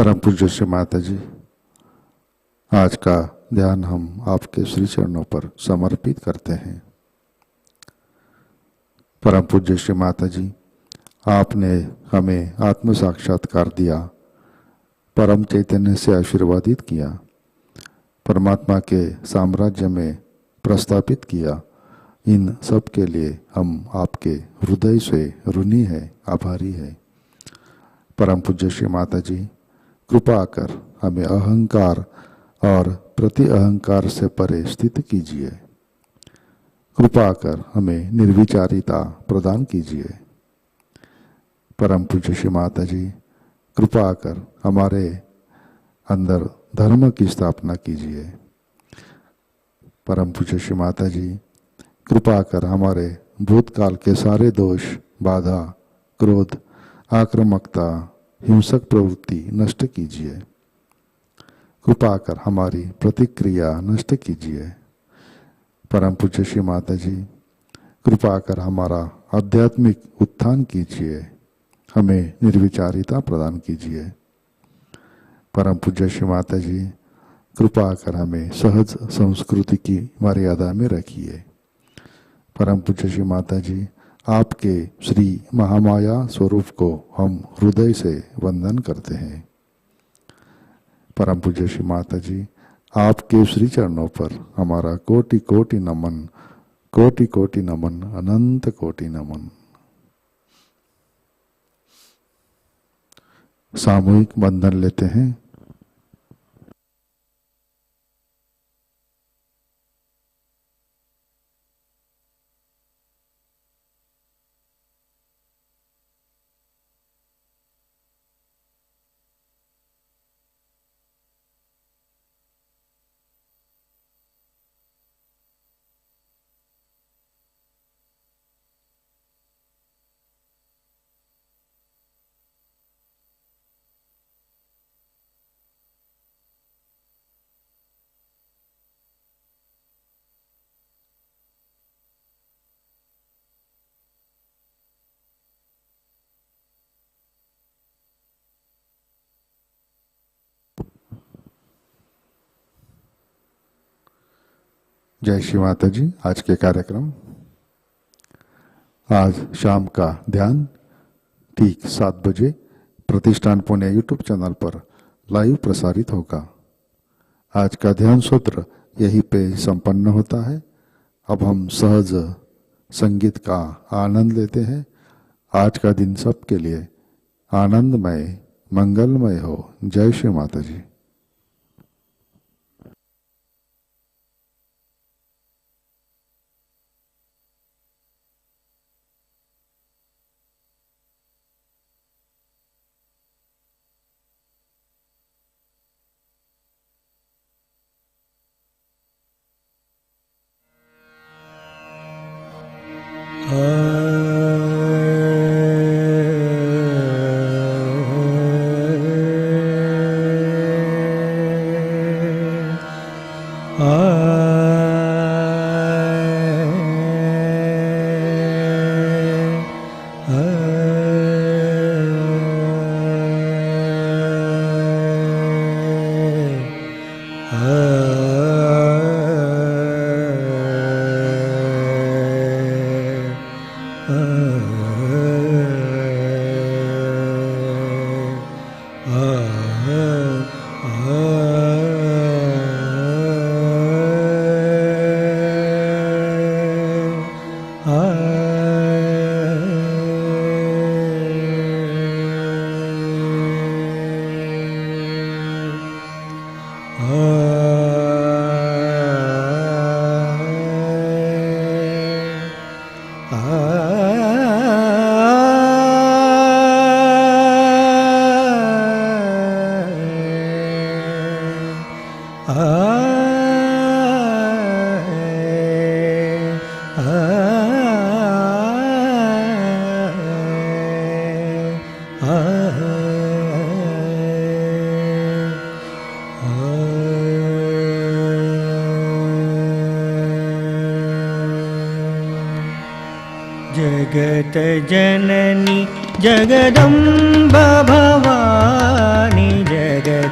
[SPEAKER 1] परम पूज्य श्री माता जी, आज का ध्यान हम आपके श्री चरणों पर समर्पित करते हैं। परम पूज्य श्री माता जी, आपने हमें आत्म साक्षात्कार दिया, परम चैतन्य से आशीर्वादित किया, परमात्मा के साम्राज्य में प्रस्थापित किया। इन सब के लिए हम आपके हृदय से ऋणी हैं, आभारी हैं। परम पूज्य श्री माता जी, कृपा कर हमें अहंकार और प्रति अहंकार से परे स्थित कीजिए। कृपा कर हमें निर्विचारिता प्रदान कीजिए। परम पूज्य श्री माता जी, कृपा कर हमारे अंदर धर्म की स्थापना कीजिए। परम पूज्य श्री माता जी, कृपा कर हमारे भूतकाल के सारे दोष, बाधा, क्रोध, आक्रामकता, हिंसक प्रवृत्ति नष्ट कीजिए। कृपा कर हमारी प्रतिक्रिया नष्ट कीजिए। परम पूज्य श्री माता जी, कृपा कर हमारा आध्यात्मिक उत्थान कीजिए, हमें निर्विचारिता प्रदान कीजिए। परम पूज्य श्री माता जी, कृपा कर हमें सहज संस्कृति की मर्यादा में रखिए। परम पूज्य श्री माता जी, आपके श्री महामाया स्वरूप को हम हृदय से वंदन करते हैं। परम पूज्य श्री माता जी, आपके श्री चरणों पर हमारा कोटि कोटि नमन, कोटि कोटि नमन, अनंत कोटि नमन। सामूहिक वंदन लेते हैं। जय श्री माता जी। आज के कार्यक्रम, आज शाम का ध्यान ठीक 7 बजे प्रतिष्ठान पुणे यूट्यूब चैनल पर लाइव प्रसारित होगा। आज का ध्यान सूत्र यहीं पे संपन्न होता है। अब हम सहज संगीत का आनंद लेते हैं। आज का दिन सबके लिए आनंदमय, मंगलमय हो। जय श्री माता जी।
[SPEAKER 5] जगत जननी जगदम्बा भवानी,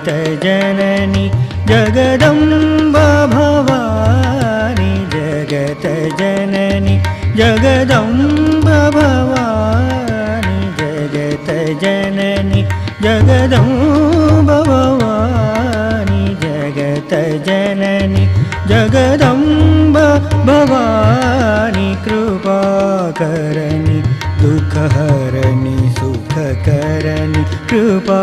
[SPEAKER 5] जननी जगदम्ब भवानी जगत जननी जगदम्ब भवानी जगत जननी जगदम्ब भवानी जगत जननी जगदम्ब भवानी कृपा करनी दुख हरनी सुख करनी कृपा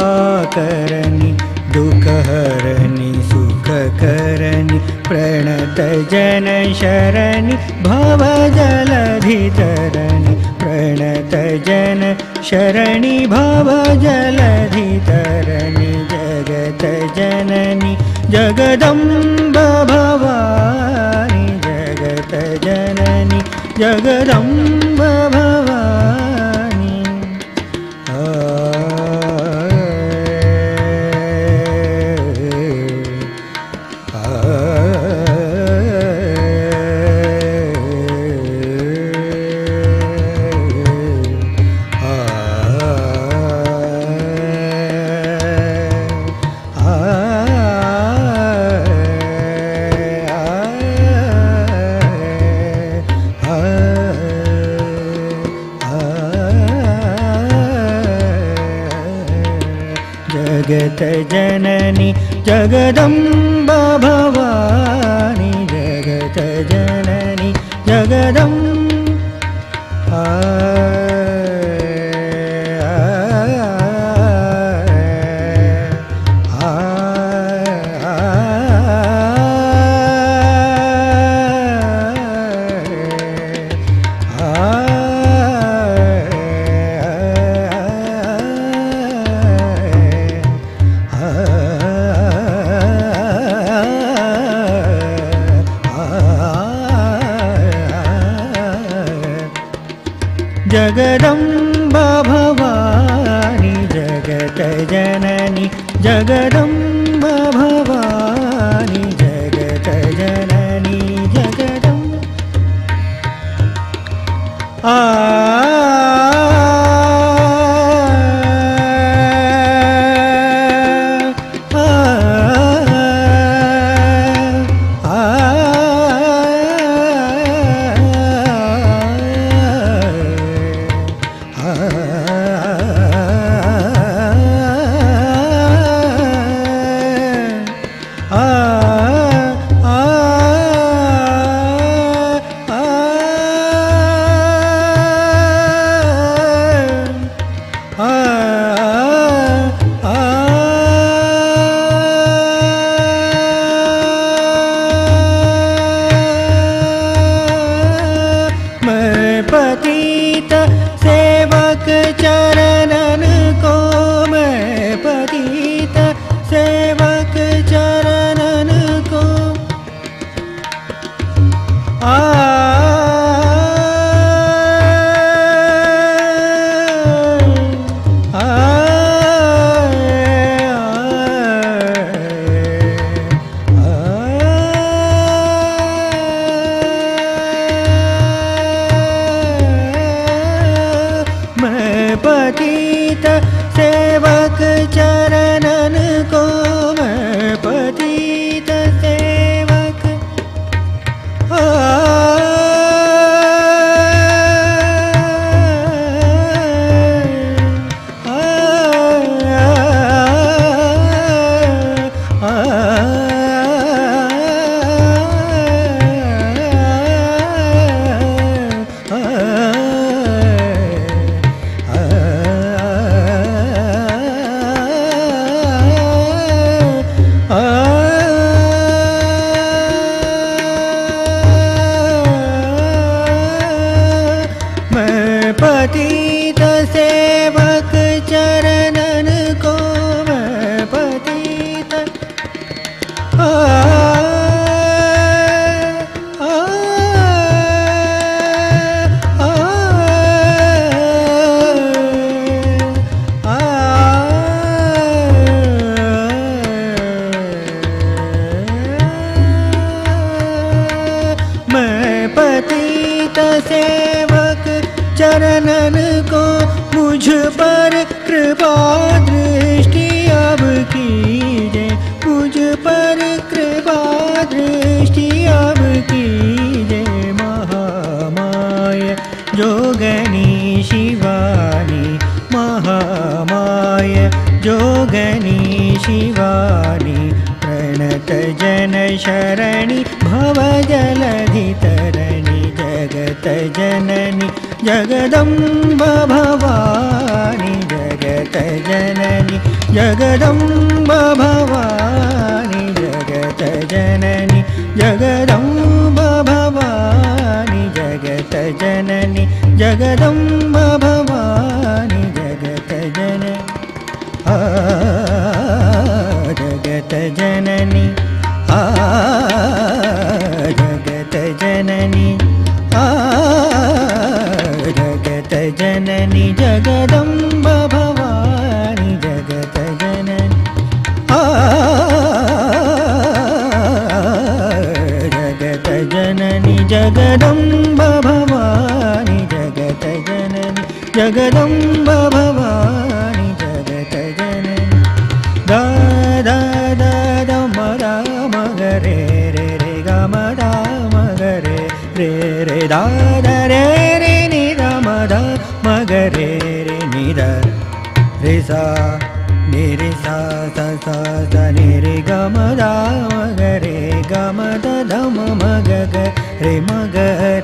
[SPEAKER 5] करनी दुख हरनी सुख करनी प्रणत जन शरणी भव जलधि तरणी प्रणत जन शरणी भव जलधि तरणी जगत जननी जगदम्ब भवानी जगत जननी जगदम्ब भवानी जगत जननी जगदम्ब भवानी जगत जननी जगदम्ब जगदम्ब भवानी जगत जननी जगदम्ब भवानी जगत जननी जगदम्ब पतित सेवक चरणन को मैं पतित सेवक पतित सेवक चरणन को मैं पतित मैं पतित सेवक चरणन को मुझ पर कृपा दृष्टि अब की शरणि भवजलधि तरणि जगत जननि जगदम्ब भवानि जगत जननि जगदम्ब भवानि जगत जननि जगदम्ब भवानि जगत जननि जगदम्ब भवानि जगत जननि जगत जननि जगत जननि जगत जननि जगदम्ब भवानि जगत जननि जगत जननि जगदम्ब भवानि जगत जननि जगदम्ब भवानि जगत जननि दा दा दा दा म दा म ग रे रे रे ग म दा म ग रे रे रे दा दा रे रे नि दा म दा म ग रे रे नि दा रे सा नि रे सा सा सा सा नि रे ग म दा म ग रे ग म दा दा म म ग ग रे म ग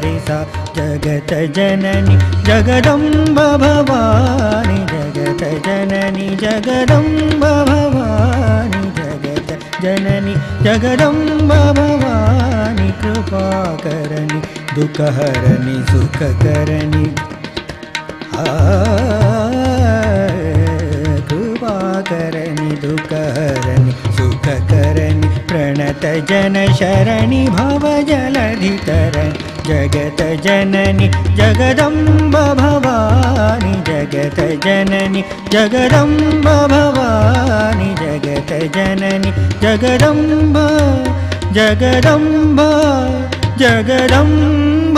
[SPEAKER 5] रे सा जगत जननि जगदम्ब भवानि जगत जननि जगदम्ब भवानि जगत जननि जगदम्ब भवानि कृपा करनि दुःख हरनि सुख करनि कृपा करनि दुःख हरनि सुख करनि प्रणत जन शरणि भव जलधि तरनि जगत जननि जगदम्ब भवानि जगत जननि जगदम्ब भवानि जगत जननि जगदम्ब जगदम्ब जगदम्ब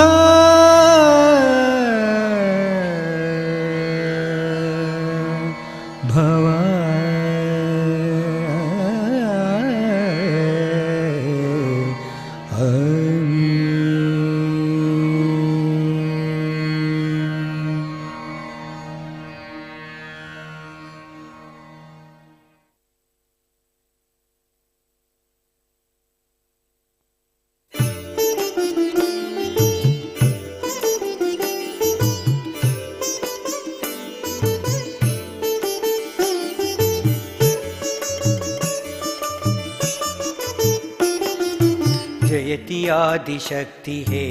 [SPEAKER 6] जयति आदिशक्ति हे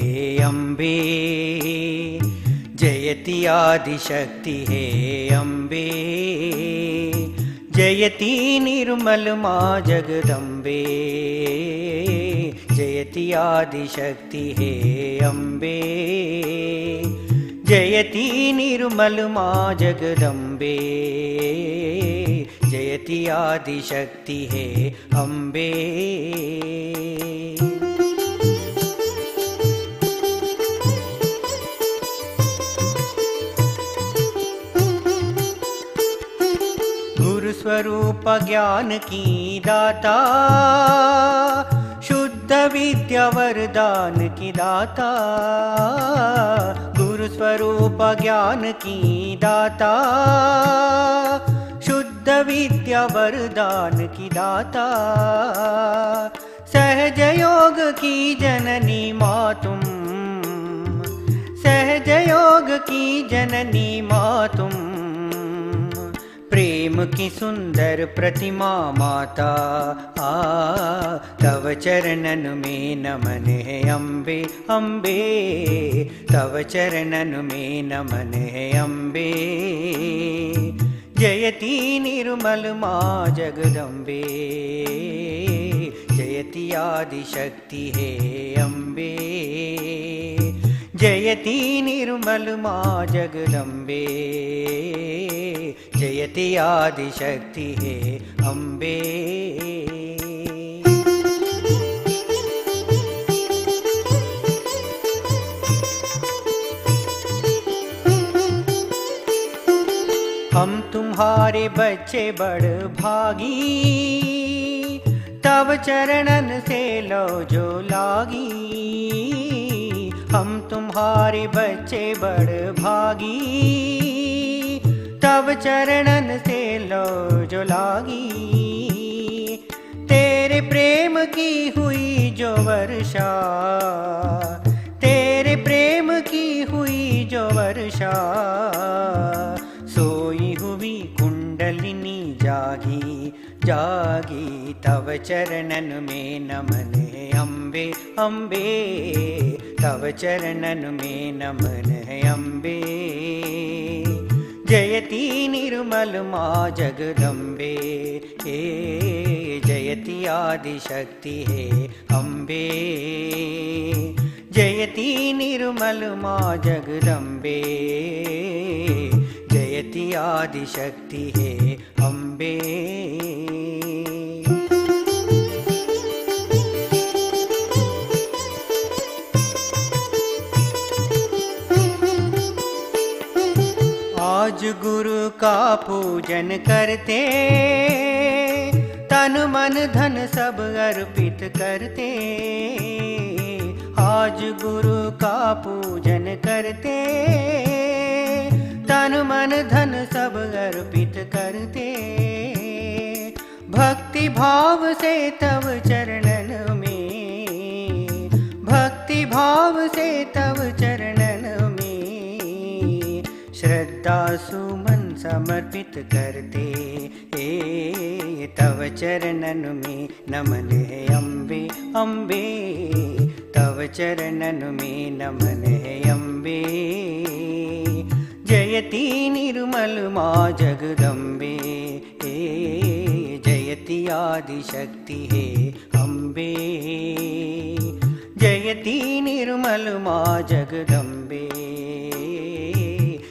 [SPEAKER 6] अम्बे जयति आदिशक्ति हे अम्बे जयति निर्मल माँ जगदम्बे जयति आदिशक्ति हे अम्बे जयति निर्मल माँ जगदम्बे जयति आदिशक्ति हे अम्बे स्वरूप ज्ञान की दाता शुद्ध विद्या वरदान की दाता गुरु स्वरूप ज्ञान की दाता शुद्ध विद्या वरदान की दाता सहज योग की जननी माँ तुम सहज योग की जननी माँ तुम प्रेम की सुंदर प्रतिमा माता तव चरणन में नमन है अम्बे अम्बे तव चरणन में नमन है अम्बे जयति निर्मल माँ जगदम्बे जयति आदिशक्ति हे अम्बे जयति निर्मल माँ जगदम्बे जयति आदिशक्ति हे अम्बे हम तुम्हारे बच्चे बड़ भागी तब चरणन से लो जो लागी हम तुम्हारे बच्चे बड़ भागी तब चरणन से लो जो लागी तेरे तेरे प्रेम की हुई जो वर्षा, तेरे प्रेम की हुई जो वर्षा, सोई हुई कुंडलिनी जागी जागी, तव चरणन में नमन है अम्बे अम्बे, तव चरणन में नमन है अम्बे। जयति निर्मल माँ जगदम्बे, हे जयति आदिशक्ति है अम्बे। जयति निर्मल माँ जगदम्बे, जयति आदिशक्ति है अम्बे। आज गुरु का पूजन करते, तन मन धन सब अर्पित करते। आज गुरु का पूजन करते, तन मन धन सब अर्पित करते। भक्ति भाव से तव चरणन में, भक्ति भाव से तव चरणन में, श्रद्धा सुमन समर्पित करते। तव चरणन में नमन है अम्बे अम्बे, तव चरणन में नमन है अम्बे। जयति निर्मल माँ जगदम्बे, जयति आदिशक्ति है अम्बे। जयति निर्मल माँ जगदम्बे,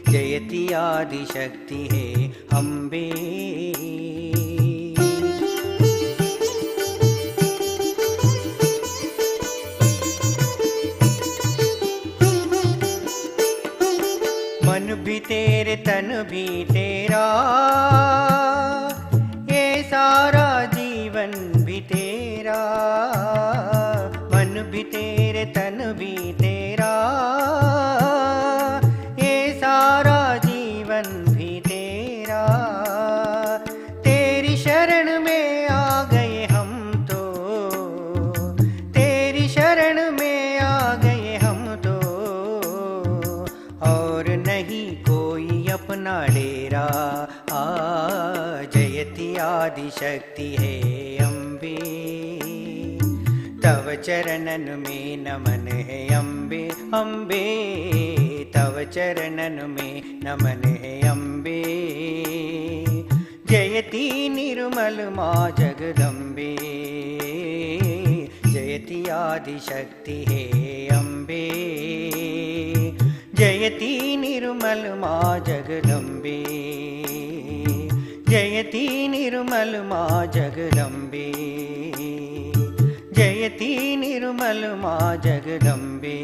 [SPEAKER 6] जयति आदिशक्ति है अम्बे। मन भी तेरे तन भी तेरा, ये सारा जीवन भी तेरा। मन भी तेरे तन भी तेरा, ये सारा जीवन भी तेरा। तेरी शरण में आ गए हम तो, तेरी शरण में आ गए हम तो, और नहीं कोई अपना डेरा। जयति आदिशक्ति है अम्बे, तव चरणन में नमन है अम्बे अम्बे, तव चरणन में नमन है अम्बे। जयति निर्मल माँ जगदम्बे, जयति आदिशक्ति है अम्बे। जयति निर्मल माँ जगदम्बे, जयति निर्मल माँ जगदम्बे। जयति निर्मल माँ जगदम्बे।